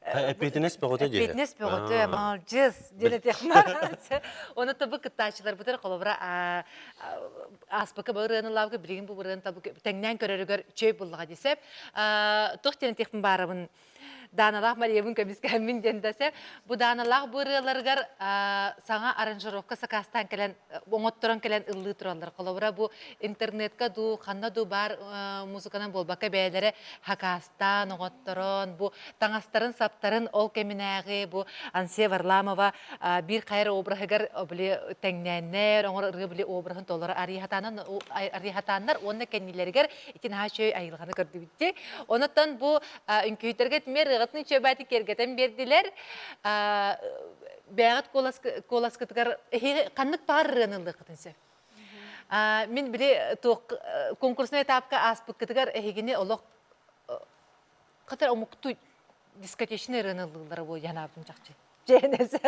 Әпетінес пәғоты де? Әпетінес пәғоты, малжыз, дене текмар. Онаттан бұл күттачылар бұтыр қолыбыра аспықы бағырығыны лавғы, бірігін бұл бірігін табы тәңнен көрерігер чөй бұлыға десеп. Тоқ дене текмін барымын. Даналақ Мариябын көмескәмін дендесеп, бұл даналақ бұрыларғар саңа аранжировка сақастан кәлін, оңыттыран кәлін ұлы тұралар. Қолабыра бұл интернетка ду, қанна ду бар музыканан болбаққа бәйлері хақастан, оңыттыран, бұл таңастарын, саптарын ол кәмінәғі, бұл Ансия Варламова бір қайры обрағығар тәңнәнер, оңыр ұрғы білі обрағын толары арихатаннар, оны кәнелерігер етін хашөй айылғаны көрді бітті. Онаттан бұл үнкүйтерге тмер ғытны чөбәті кергетен берділер. Бәғат колас күтігер қаннық бар рынылды қытынсы. Мен біле конкурсына этапқа аспық күтігер әйгіне олық қатар омуқту дискотечный рынылдылары бұл янабын жақчы. Жейнесі.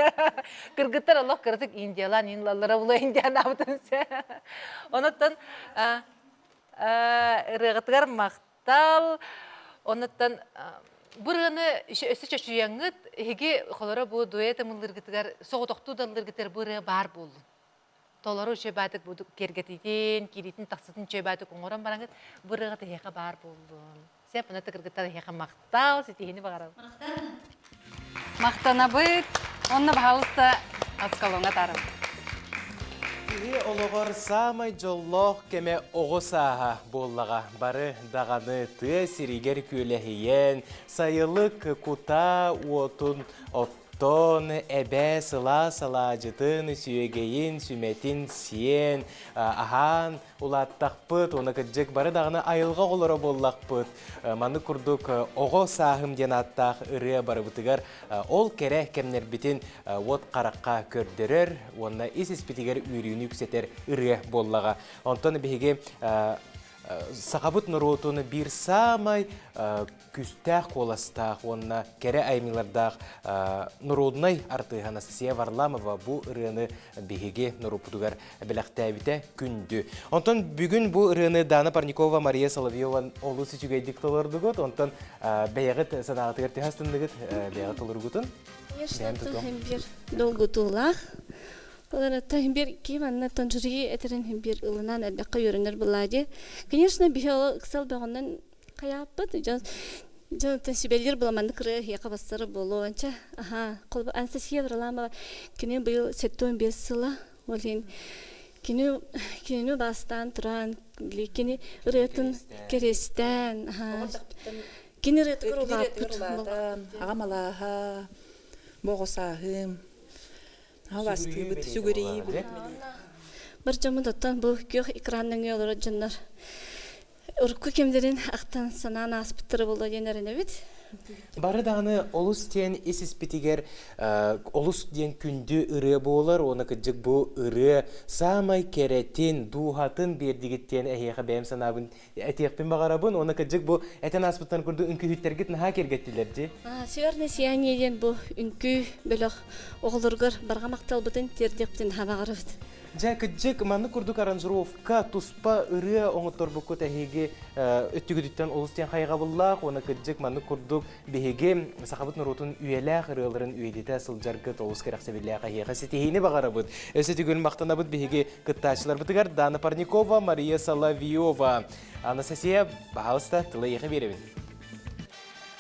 Кыргыттар олық кырдық индиялан, инлалары бұл индиянабытынсы. Онаттан рығытығар мақтал, онаттан Бұрғаны өсі чөшүйеңгіт, еге қолары бұл дуэті мұлдыргітігер, соғытоқту далдыргітер бұрғы бар болды. Толары чөбәтік бұл кергетейден, керейтін тақсытын чөбәтік оңыран бараңғыт, бұрғы тәйеға бар болды. Сеп, ұнаты кіргіттар тәйеға мақтал, сетейіні бағарау. Мақтана бұд, онны бағалысты асқалуңа тарым. Ие олығыр самай жоллоқ кеме оғысаға боллаға бары дағаны ты сиригер көләхиен, сайылық кута отын оттон әбә сыла жытын сүйегейін сүметин сиен, ахан улаттақпыт, оны күджек бары дағаны айылға олары боллақпыт. Маны күрдік оғы сағым ден аттақ үрі бары бұтығар, ол кере кемнер бітін от қараққа көрдірер, онына ес еспетігер үйріні үксетер үрі боллаға. Онтон бігеге сақабыт нұротуны бір самай күстәқ қоластақ, онына кәрі аймилардақ нұродынай артыға Анастасия Варламова бұ ұрыны бігеге нұрупудығар біләқтәбіті күнді. Онтан бүгін бұ ұрыны Дана Парникова, Мария Соловьева олы сүчігейдік толырдығыт, онтан бәйіғіт санағатығыр тегастындығыт бәйіғіт олырғытын. Конечно, тохембир долгутулах. Олар тохембир киманна тонжури этерен хембир ылынан әлбәккә йөренер булади. Конечно, бихо кысал багыннан каяппыт. Жан тәсибелер буламанды кыры яка бастыры болуынча. Аха, кол Анастасия Варламова кине быел 75 сыла. Олин кине бастан туран, кине рытын керестен. Аха. Кине рыт кырылаппыт. Агамалаха Боғысағым, хавасты бұд, сүгірі бұд. Бір жамындаттан бұл көк экранның елері жынлар. Үркі кемдерін ақтан санан аспыттыры болды денеріне бет. Бары дағыны олыс тен есіспетігер олыс ден күнді үрі болар, оны күджік бұл үрі самай керетін, дұғатын бердігіттен әйеға бәйім санабын әтеқпен бағарабын, оны күджік бұл әтен аспыттан күрді үнкі хүттергіт наға кергеттілер де? Северный сияниеден бұл үнкі бөліқ оғылырғыр барға мақтал бұтын тердептен хабағарыбыд. Жа күджік маны күрдік аранжировка тұспа үрі оңыттор бұқыт әйеге өттігідіттен олыстен қайға бұллақ, оны күджік маны күрдік беге сақабыт нұротын үйеләқ ұрыларын үйедеті сылжарғыт олыс керақсы біләқ әйеға сетейіне бағарабыд. Өсі түгіл мақтанабыд беге күтташылар бұтығар Дана Парникова, Мария Соловьева. Анастасия бағалыста тылы еқі беремін.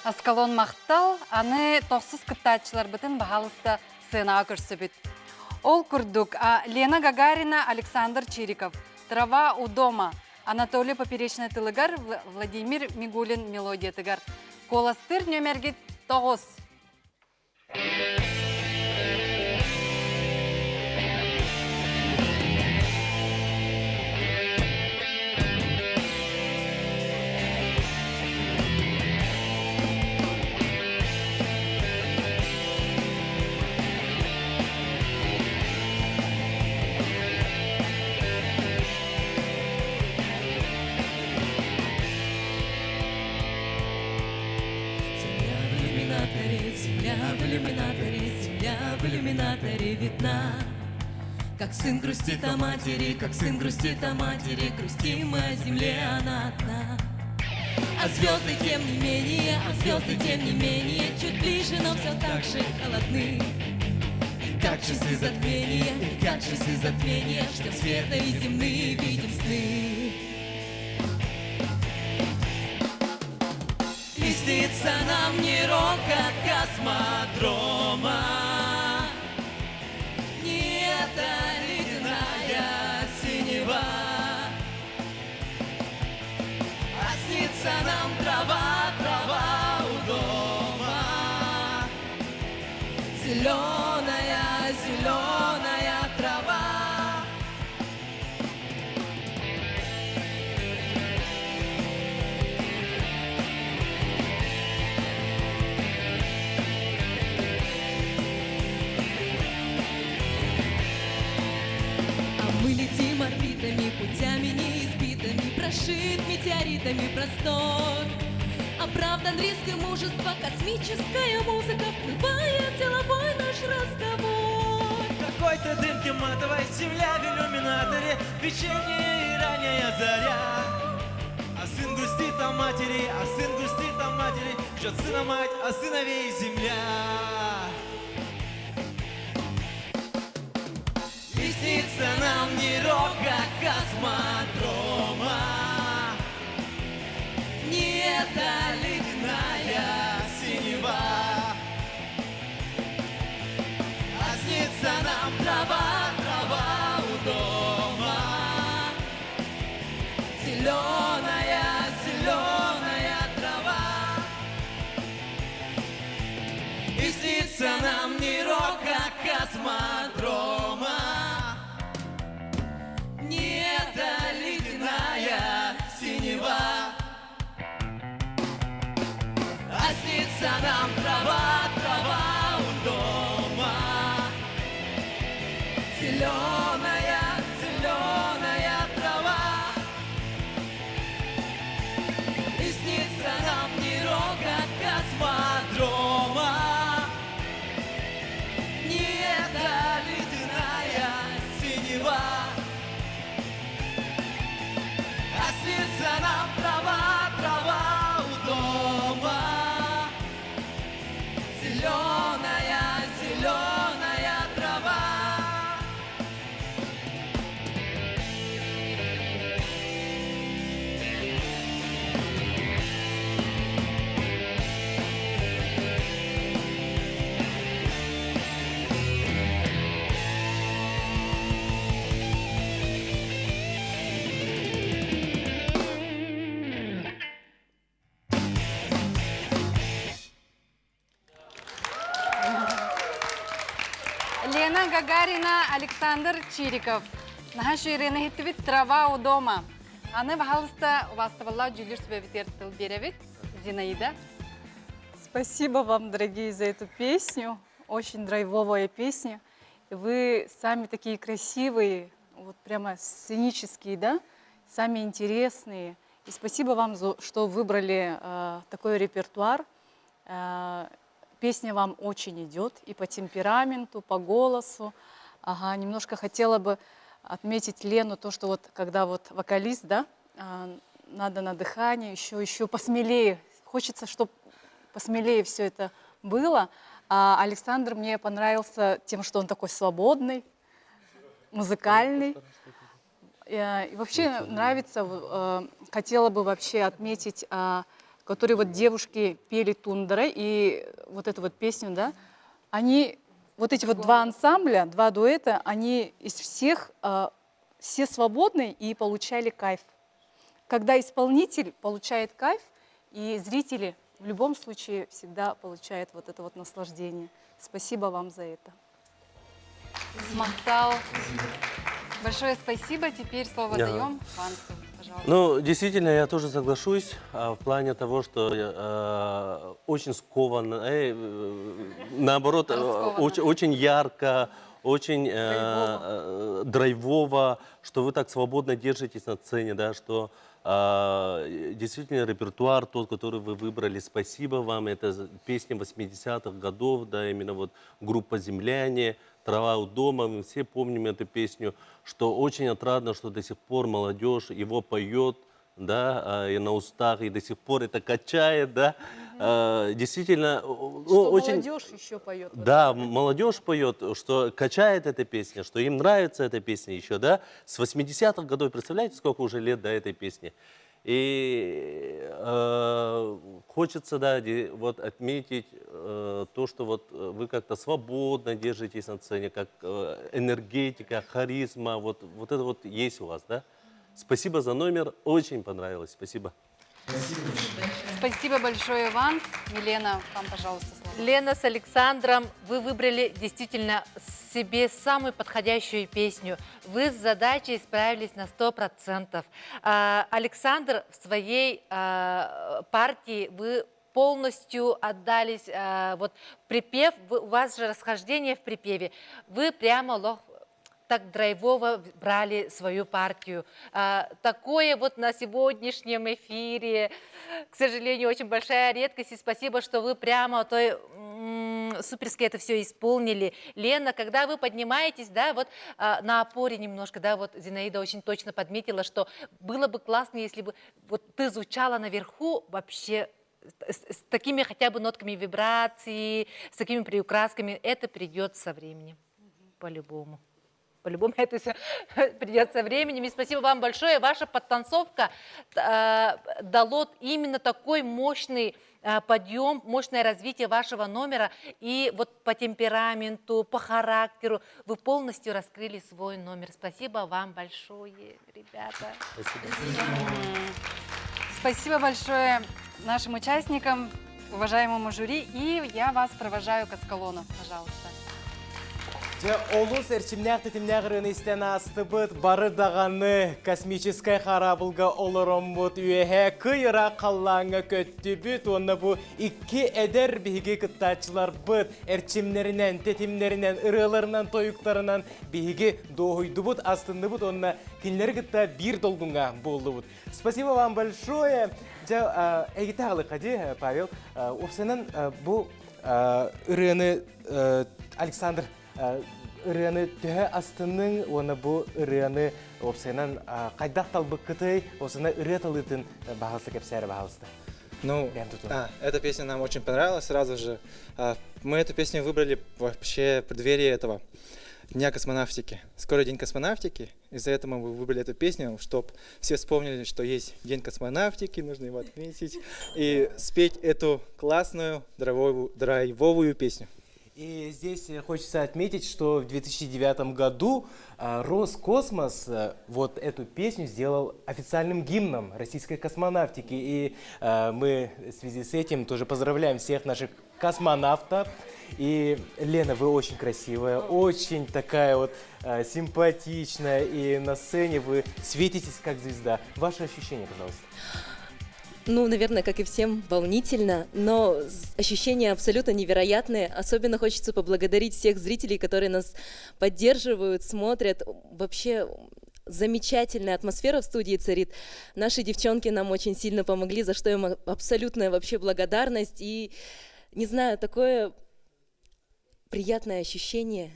Аскалон мақтал, аны тоқсыз күттачылар бұтын бағалыста сынаға көрсі бүт. Ол күрдік Лена Гагарина, Александр Чириков, Трава у дома, Анатолий Поперечный тылыгар, Владимир Мигулин мелодия тыгар. Коластыр нөмергет 9. Земля в иллюминаторе видна. Как сын грустит о матери, как сын грустит о матери, грустим мы о земле, она одна. А звезды тем не менее, чуть ближе, но все так же холодны. Как часы затмения, что света и земные видим сны. И снится нам не рок от космодрома, не эта ледяная синева, а снится нам трава у дома, зеленая трава. Мы летим орбитами, путями неизбитыми, прошит метеоритами простор. Оправдан риск и мужество, космическая музыка вплывает деловой наш разговор. Какой-то дымке матовой земля в иллюминаторе, вечерняя и ранняя заря. А сын грустит о матери, ждет сына мать, а сыновей земля. И снится нам не рок, а космодрома, не эта ледяная синева, а снится нам трава у дома, зеленая трава. И снится нам не рок, а космодрома, не эта ледяная синева, а снится нам трава у дома, зеленая трава. Лена Гагарина, Александр Чириков. Наша Ирина Хитвит «Трава у дома». Аны, пожалуйста, у вас тавалла Джулиус Бевитертел Беревит. Зинаида. Спасибо вам, дорогие, за эту песню. Очень драйвовая песня. И вы сами такие красивые, вот прямо сценические, да? Сами интересные. И спасибо вам, что выбрали такой репертуар. Песня вам очень идет и по темпераменту, по голосу. Ага, немножко хотела бы отметить Лену, то, что вот когда вот вокалист, да, надо на дыхание, еще посмелее. Хочется, чтобы посмелее все это было. А Александр мне понравился тем, что он такой свободный, музыкальный. И вообще нравится, хотела бы вообще отметить, которые вот девушки пели «Тундра», и вот эту вот песню, да, они, вот эти вот два ансамбля, два дуэта, они из всех, все свободные и получали кайф. Когда исполнитель получает кайф, и зрители в любом случае всегда получают вот это вот наслаждение. Спасибо вам за это. Смахтал. Большое спасибо. Теперь слово даем Вансу. Пожалуйста. Ну, действительно, я тоже соглашусь в плане того, что очень скованно, наоборот, очень ярко, очень драйвово, что вы так свободно держитесь на сцене, да, что действительно репертуар тот, который вы выбрали, спасибо вам, это песни 80-х годов, да, именно вот группа «Земляне», «Трава у дома», мы все помним эту песню, что очень отрадно, что до сих пор молодежь его поет, да, и на устах, и до сих пор это качает, да, действительно, что очень... молодежь еще поет. Да, молодежь поет, что качает эта песня, что им нравится эта песня еще, да, с 80-х годов, представляете, сколько уже лет до этой песни. И хочется, да, вот отметить то, что вот вы как-то свободно держитесь на сцене, как энергетика, харизма, вот это вот есть у вас, да. Спасибо за номер, очень понравилось, спасибо. Спасибо большое, Ванс. Елена, вам, пожалуйста, слово. Лена с Александром, вы выбрали действительно себе самую подходящую песню. Вы с задачей справились на 100%. Александр, в своей партии вы полностью отдались, вот припев, у вас же расхождение в припеве, вы прямо так драйвово брали свою партию. Такое вот на сегодняшнем эфире, к сожалению, очень большая редкость. И спасибо, что вы прямо суперски это все исполнили. Лена, когда вы поднимаетесь, да, вот на опоре немножко, да, вот Зинаида очень точно подметила, что было бы классно, если бы вот ты звучала наверху вообще с такими хотя бы нотками вибрации, с такими приукрасками. Это придет со временем, по-любому. По-любому это все придет со временем. И спасибо вам большое. Ваша подтанцовка дало именно такой мощный подъем, мощное развитие вашего номера. И вот по темпераменту, по характеру вы полностью раскрыли свой номер. Спасибо вам большое, ребята. Спасибо большое нашим участникам, уважаемому жюри. И я вас провожаю к эскалону, пожалуйста. Олус әрчімнәқ тетімнәғірін істен асты бұд, бары дағаны космическай қарабылға олырым бұд, үйәе күйіра қаллаңа көтті бұд, оны бұ икі әдер бігі күттачылар бұд, әрчімлерінен, тетімлерінен, ұрыларынан, тойықтарынан бігі доғойды бұд, астынды бұд, оны кенлері күтта бір долгунға болды бұд. Спасибо вам большое. Әгітағылы қади, Павел, опсынан бұл ұрыны Александр ырыаны төһө астының, оны бұл ырыаны опсайнан қайдақ талбық кытай, осына ыры талытын бағалсы кәпсәрі бағалысты. Ну, эта песня нам очень понравилась сразу же. Мы эту песню выбрали вообще в преддверии этого Дня космонавтики. Скоро День космонавтики, из-за этого мы выбрали эту песню, чтобы все вспомнили, что есть День космонавтики, нужно его отметить, и спеть эту классную драйвовую песню. И здесь хочется отметить, что в 2009 году Роскосмос вот эту песню сделал официальным гимном российской космонавтики. И мы в связи с этим тоже поздравляем всех наших космонавта. И, Лена, вы очень красивая, очень такая вот симпатичная. И на сцене вы светитесь как звезда. Ваши ощущения, пожалуйста. Ну, наверное, как и всем, волнительно, но ощущения абсолютно невероятные. Особенно хочется поблагодарить всех зрителей, которые нас поддерживают, смотрят. Вообще замечательная атмосфера в студии царит. Наши девчонки нам очень сильно помогли, за что им абсолютная вообще благодарность. И, не знаю, такое приятное ощущение.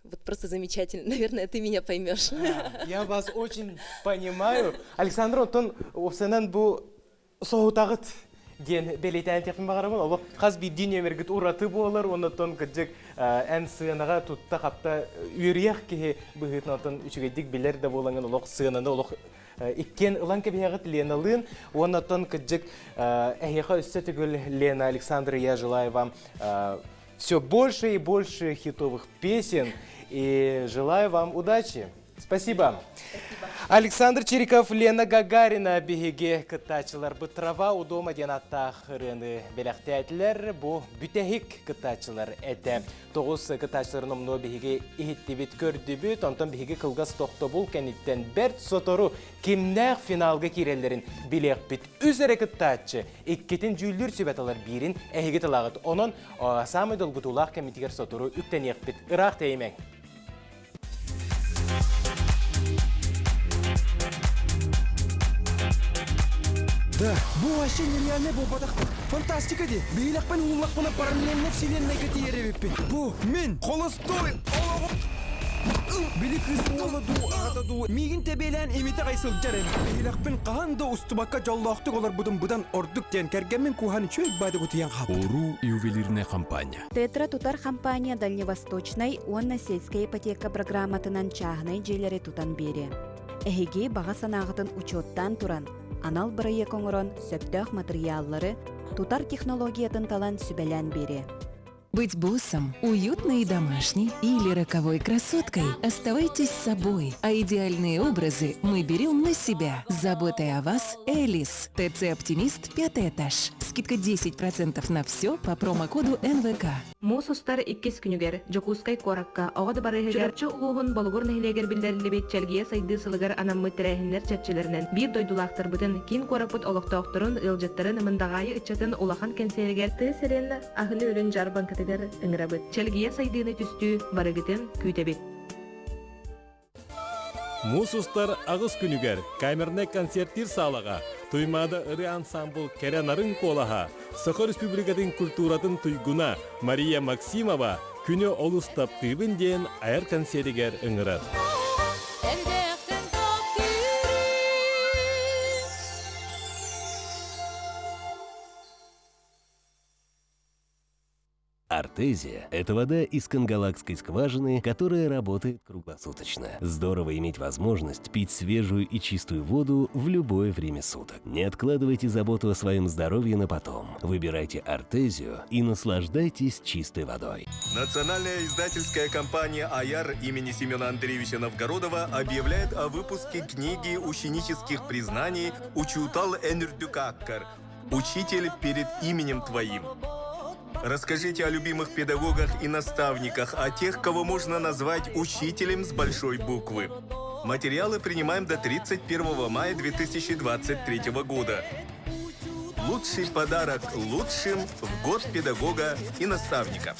Вот просто замечательно. Наверное, ты меня поймешь. Я вас очень понимаю. Александр, он обсенен бу соғутағыт ден белейтән тәпін бағарамын. Олы қаз бейден емергіт ұраты болар, онытын күджік ән сыйынаға тұтта қапта үйірияқ кеге бұғытын отын үшігедік білер де болаңын олық сыйынаны олық иккен ұлан кәбияғыт Леналын, онытын күджік әйеға үсті түгіл Лена, Александр, я желаю вам все больше и больше хитовых песен и желаю вам удачи. Спасибо. Александр Чириков, Лена Гагарина бігеге кыттачылар. Бұ трава удома ден аттақ рыны беләқтәтілер. Бұ бүтәхік кыттачылар әді. Тоғыз кыттачыларын омно бігеге ихіттебет көрді бүт. Онтан бігеге қылғас тоқты бұл кәнеттен бәрт сотору кемнәқ финалға керелерін білек біт. Үзірі кыттачы. Иккетін жүлдір сөбеталар бірін әйге тылағыт. Оның самый долгутулақ кәметтігер сотору үктен еқ біт. Ирақ теймәң. Да, bu вообще нереально bu батақ. Фантастика де. Бейлақпен ұллақпына параллельно вселенная кәтиеребеппен. Бұл мен Холостой. Білі кыз оладу, ағатаду. Мигін тәбелән еметі қайсыл жарым. Бейлақпен қағанда ұстыбаққа жоллақтық олар бұдан ордық ден кәргенмен кухан чөйк бады құтиян қап. Ору ювелирная компания. Тетра тутар компания Дальневосточной, онна сельская ипотека программатынан чағынай желері тутан бере. Әхеге баға санағытын учеттан туран. Анал бұрайы коңырон сөптөк материаллары тутар технологиятын талан сүбәлән бере. Быть боссом, уютной и домашней или роковой красоткой, оставайтесь собой, а идеальные образы мы берем на себя. Заботой о вас Элис. ТЦ «Оптимист», 5-й этаж. Скидка 10% на все по промокоду НВК. Мусустар иккис күнүгер, жокускай коракка, оғады барыхыгерчы уғын болуғыр нәйлегер білдерлебет чәлгие сайды сылыгар анаммы тірәхінлер чәтчілерінен. Бір дойдулақтыр бұтын, кин корапыт олықтауқтырын, ылжыттарын ымындағайы үтчатын улахан кәнсерігер тысырен ағылы өлін жарбан катыгар ыңырабыт. Чәлгие сайдыны түстü барыгытын күйтебет. Мусустар ағыз күнігер, камерне концерттер салаға, туймада ыры ансамбл кәрәнарын колаға, Сахар Республикатын культуратын туйгуна Мария Максимова күні олыстап түйбін ден айыр концертігер ыңырат. Артезия – это вода из Кангалакской скважины, которая работает круглосуточно. Здорово иметь возможность пить свежую и чистую воду в любое время суток. Не откладывайте заботу о своем здоровье на потом. Выбирайте Артезию и наслаждайтесь чистой водой. Национальная издательская компания «Аяр» имени Семена Андреевича Новгородова объявляет о выпуске книги ученических признаний «Учутал Энердюкаккар. Учитель перед именем твоим». Расскажите о любимых педагогах и наставниках, о тех, кого можно назвать учителем с большой буквы. Материалы принимаем до 31 мая 2023 года. Лучший подарок лучшим в год педагога и наставника.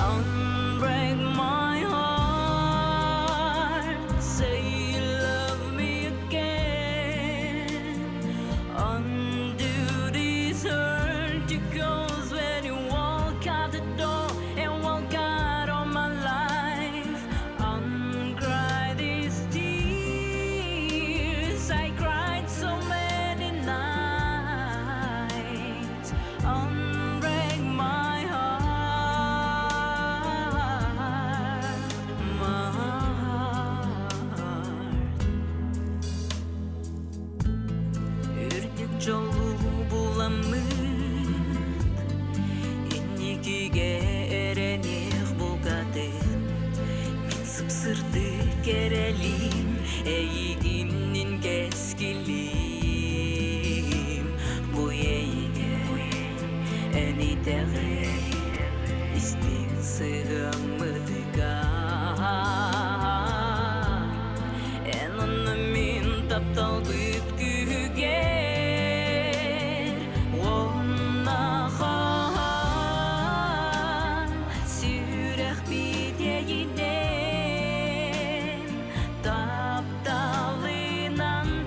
Unbreak my heart, say жолу буламын инникиге эренех булгатын мен сыпсырды керелим эйигимнин кескилим бу эйиге энитеге испин сыгаммыдыга эн онна мен таптал бүткүгер оннахан сүрэх бидейинен тапталынан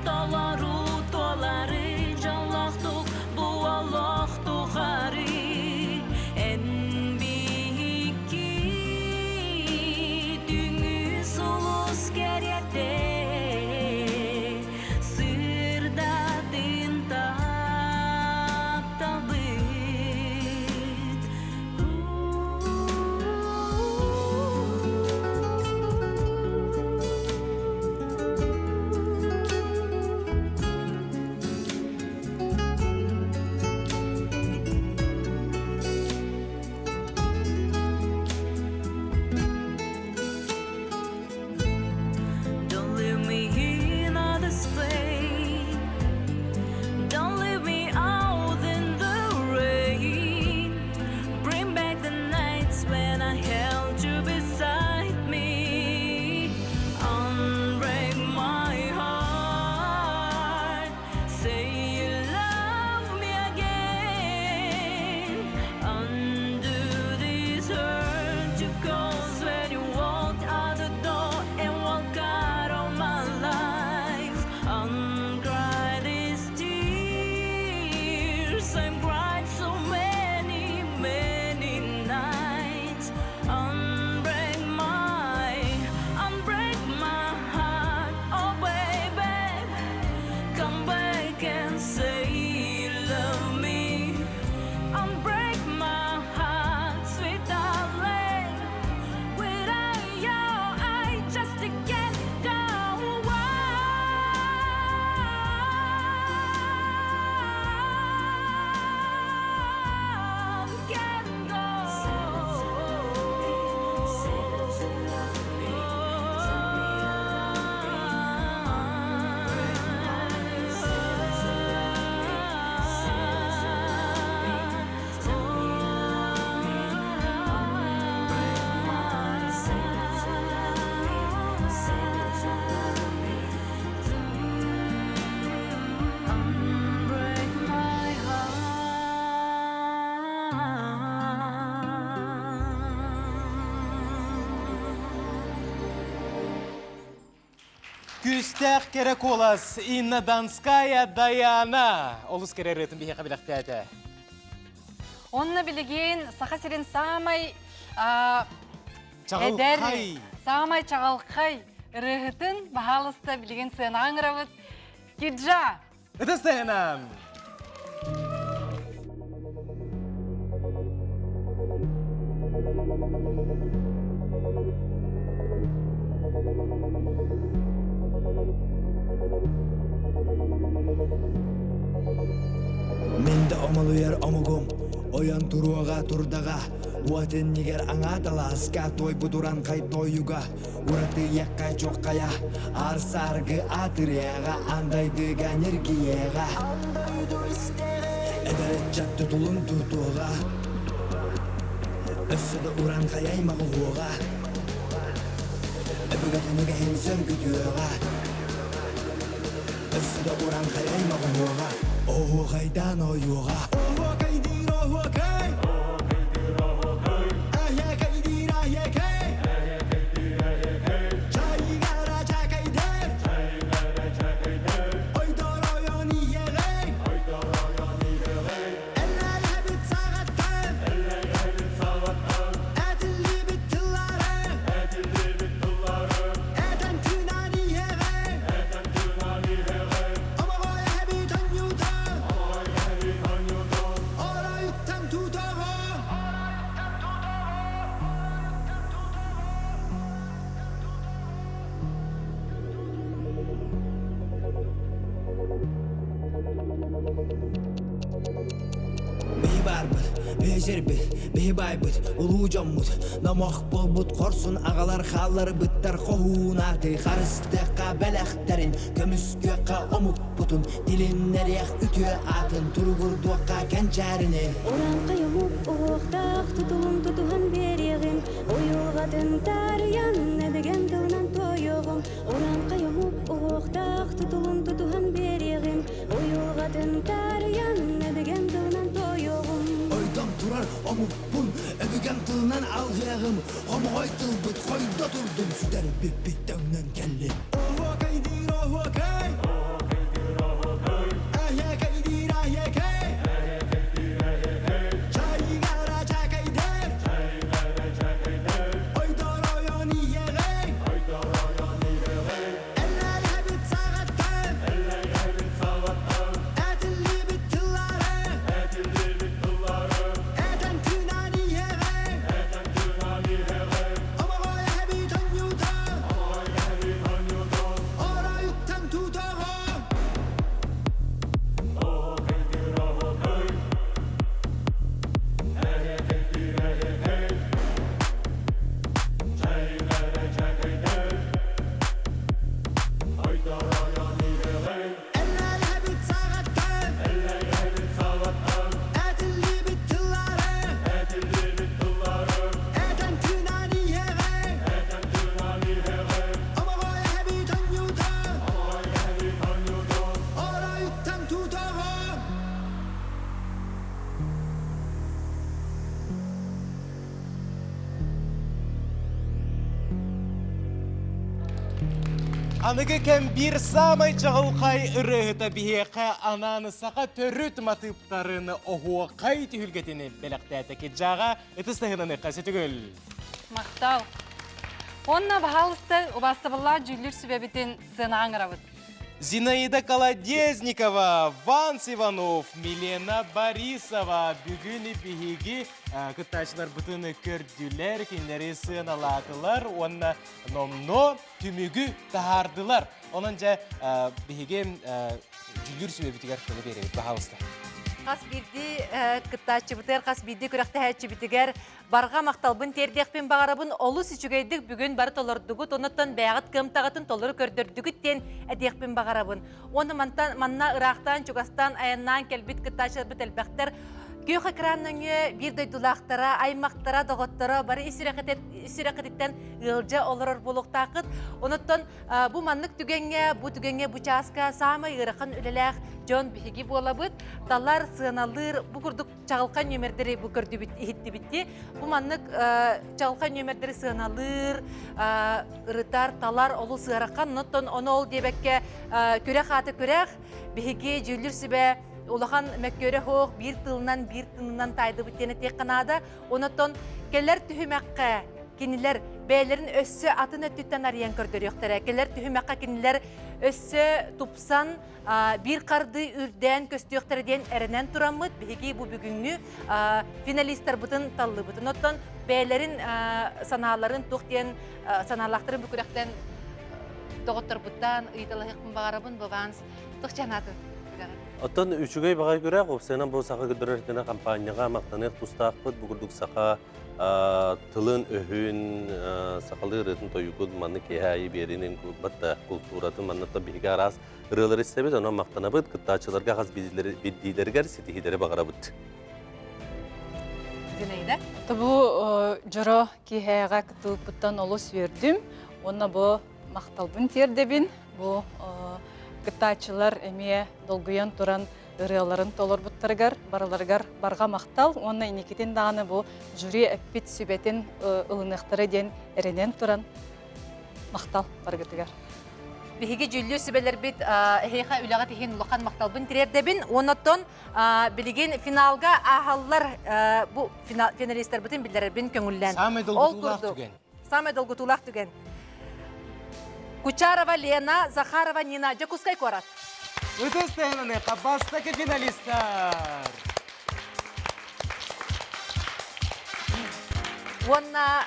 толару толары жаллахтук буаллахтухары эн бийикки дүңү сулус керете сырдатын тапталбыт Don't leave me in this pain. Don't leave me out in the rain. Bring back the nights when I held you beside me. Unbreak my heart. Say you love me again. Undo this hurt you caused when you walked out the door and walked out of my life. Uncry these tears. I've cried so many, many nights. Unbreak my heart. Oh baby, come back and say you love me. Unbreak my heart, sweet darling. Without you, I just can't go on. Can't go. Unbreak my Күстәк кереколас Инна Донская Даяна. Олус кереретін бейе қабілақ тәді. Онна билеген саха сирен самай Чағылқай. самай чағалқай рыхытын бағалыста билеген сыйнаған ырабыт Киджа. Это сцена. Менде омалуяр омугум, оян туруага турдага. Уатен нигер аңа таласка, той бутуран кай тойуга. Ураты яккай чоккая, арсаргы атыряга, андайдыга нергиега. Эдерет жатты тулун тутуга. Өссөдө уран каяй магуга. Эбүгатыныга хен сөргүтүга. Өссөдө уран каяй магуга. Ого кайдан оюга. Ого кайдир ого кай. Ая кайдир ая кай. Чайгара чакайдер. Ойдор ойон иегей. Eller hebit sağattan. Edilli bittilları. Eden tünani iegey. Ama goya hebit anyudan. Ora yuttan tutogo. Бейбарбыт, бейзербіт, бейбайбыт, улу жоммут, намақ болбут, қорсын ағалар қалар бұттар қоғунаты, қарыстыққа бәләқтәрін, көміскөққа омук бұтын, дилиннәрек үті атын, тұрғырдуаққа кәнчәріне. Оран қайымук оқтақ, тұтылым тұтуған берегім, ойылғатын тариян, әбеген тылынан тойығым. Оран қайымук оқтақ, тұтылым тұтуған берегім, ойылғатын тариян, әбеген тылынан тойығым. Ойдам тұрар омукпун, өбіген тылынан алғығым, қомғой тылбыт, қойда тұрдым, сүдер біп-біттіңнен келі. Охо кайдир, охо кай! Ахе кайдир, ахе кай! Чайгара чакайдер! Ойдар ойон иегей! Eller hebit sağattım! Etilli bit tılları! Eten tünan iegey! Ama koy hebit anyutan! Ora yuttan tutağım! Eller hebit sağattım! Etilli bit tılları! Eten tünan iegey! Ama koy hebit anyutan! Ora yuttan tutağım! Анығы кәм бір самай чағылқай ұрығыта бігеқі ананы сақа төріт матыптарыны оғуақай түйілгетіні бәліқтәті кетжаға ұтыстығынан ұққасы түгіл. Мақтау. Онна бағалысты ұбастыбылла жүлір сүбәбітін сынағын ұрабыд. Зинаида Колодезникова, Ванс Иванов, Милена Борисова бүгін бігеге күтташылар бұтыны көрділер, кендері сыналатылар, онна номно түмігі тағардылар. Онынша бігеге жүлір сүбәбітігер көлі береді бағалысты. Қас бірді күттачы бұтыр, қас бірді күріқті әтчі бітігер, барға мақталбын тердеқпен бағарабын олы сүчігейдік бүгін бары толырдығыт, оныттан бәғыт кымтағытын толыры көрдірдігіттен әдеқпен бағарабын. Оны манна ырақтан, чугастан, аяннан кәлбіт күттачы бұт әлбәқтер, Күйөх экранныне бір дойдулақтара, аймақтара, доғыттара, бары исірекеттен ғылжа олырыр болуқтақыт. Оныттан бұ маннық түгенге, бұ часка, самы ғырықын үлеләқ жон бігі болабыд. Талар сығыналыр, бұ күрдік чағылқан нөмердері бұ көрді бітті. Бұ маннық чағылқан нөмердері сығыналыр, ұрытар, талар олу сығыраққан. Оныттан оны ол дебекке көрек аты көрек, бігі жүлір сібе, Улахан мәккөрі хоқ бір тылынан тайды бүттені тек қанады. Онытон келер түхімәққа кенілер бәйлерін өссі атын өттіттен ариян көрдір өқтірі. Келер түхімәққа кенілер өссі тұпсан бір қарды үрден көсті өқтірден әрінен тұрамыд. Беге бұл бүгінгі финалистер бұтын талды бұтын. Онытон бәйлерін саналарын тұқтен саналақтырын бүкіректен тоғыттыр бұттан ұйталықпын бағарабын бұғанс тұқ жанады. Оттан үчүгөй багай көрөк, сенен бу сака көдөрөтүнө компанияга мактанып тустакпыт, бугурдук сака тылын өһүн, сакалы рытын тоюгут манны кеһаи беринин батта культуратын манната биге арас ырылар истебет, аны мактанабыт, кыттачыларга хас бидилерге ситихидере багарабыт. Зинаида? Бу жоро кеһаига кытыпыттан олус бердим. Онна бу макталбын тердебин. Бу Кытачылар әме долгуян туран ырыаларын толор буттаргар, бараларгар барға мақтал. Онна инекетен дағаны бұл жюри әппет сүбетін ылынықтары ден әрінен туран мақтал баргытыгар. Биһиги жүллү сүбелер бит эһиха үләгә тиһин лоқан макталбын тирердебин. Онотон билеген финалга ахаллар бу финалисттер бутын билдербин көңүллән. Самый долгутулак түген. Кучарова Лена, Захарова Нина, Джакускай Корат. Үтістігініне қабастаки финалистар. Онна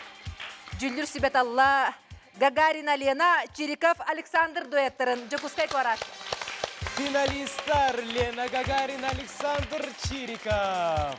Жүлдүр Сибеталла, Гагарина Лена, Чириков Александр дуэттарын Джакускай Корат. Финалисттар Лена Гагарин, Александр Чириков.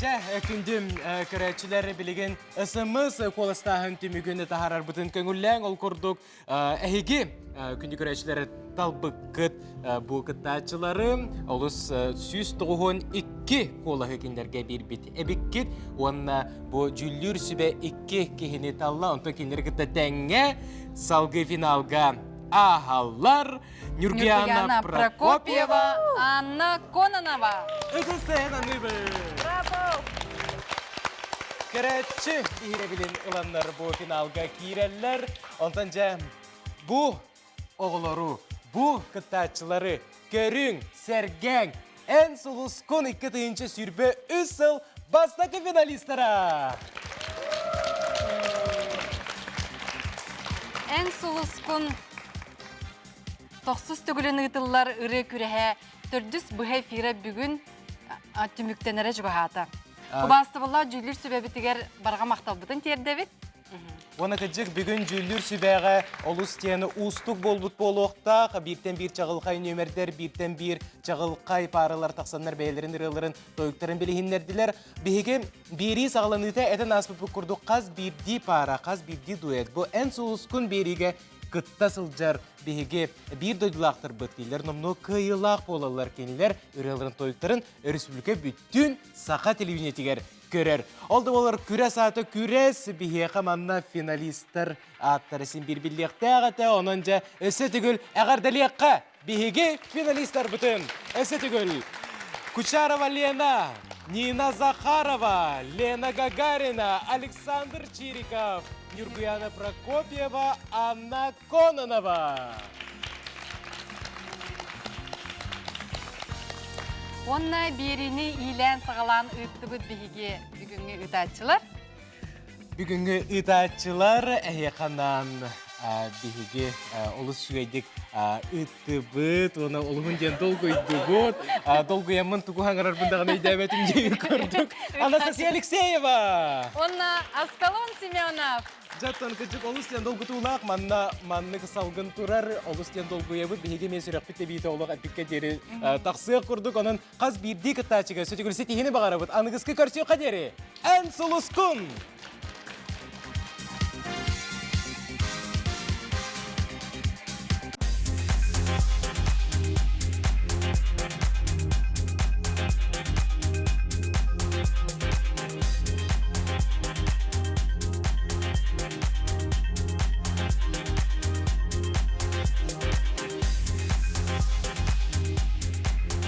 Жа, күндім көрәтшілері білеген ысымыз қолыстағын түмігіні тахарар бұтын көңілләң ол көрдік. Әйге күнді көрәтшілері талбыққыт бұл қыттачылары олыс сүйіс тұғын 2 қолығы кендерге бір біт. Әбіккет, онына бұл жүллүр сүбе 2 кехіне талла, онтан кендер қытта тәңе салғы финалға Ахаллар, Нюргиана Прокопьева, Анна Кононова. Браво! Көрәтші егере білін ұланлар бұл финалға кейрелер. Онтан жа бұл оғылару, бұл қыттачылары көрің, сәргәң, ән сұлыскон 2 тыйынчы сүрбе үсіл бастақы финалистара. Ән сұлыскон 90 төгілін ұйтылар үрі күрәхә түрдіс бұхай фира бүгін түміктенері жүгіғаты. Құбасты бұла жүйлер сөбәбітігер барға мақтал бұтын тердебіт? Оны күджік бүгін жүйлер сөбәға олыс тені ұстық болбұт болуқтақ, біртен бір чағылқай нөмірдер, біртен бір чағылқай парылар тақсанлар бәйлерін ұрыларын тойықтарын білігіндерділер. Бігеге бері сағыланыта әтін аспыпы күрді қаз бірді пара, қаз бірді дуэт. Бұл ән сұлыскын беріге Кытта сылжар беге bir doydulақтыр бұттилер, номно кыйылақ болалар кенілер, үрелерін тойықтарын республика бүттін сақа телевизиятигер көрер. Олды олар күрә саты күрәс беге қаманна финалистер аттарысын бір-бірліқті ағаты, онынша өсі түгіл әғардалиаққа беге финалистер бұтын. Өсі түгіл Кучарова Лена, Нина Захарова, Лена Гагарина, Александр Чириков, Нюргиана Прокопьева, Анна Кононова. Онна беріні илән сағалан ұйықты бұд бігеге бүгінгі ұтатшылар? Бүгінгі ұтатшылар әйеқанан бігеге олыс шүйедік ұтты бұд, оны олығын ден долғы ұйды бұд. Долғы ямын тұғы хаңырар бұндағын өйдәбәтім дейін көрдік. Анастасия Алексеева! Онна Аскалон Семенов! Жаттан күчік олыстен долғы туылақ, манны қысалғын тұрар, олыстен долғы ебі бігеге мен сүрек бітті бейті олық әпікке дері тақсық құрдық, оның қаз бірді күттачыға сөтігілсі тегені бағара бұд. Анығызқы көрсеу қадері. Ән сұлыскын!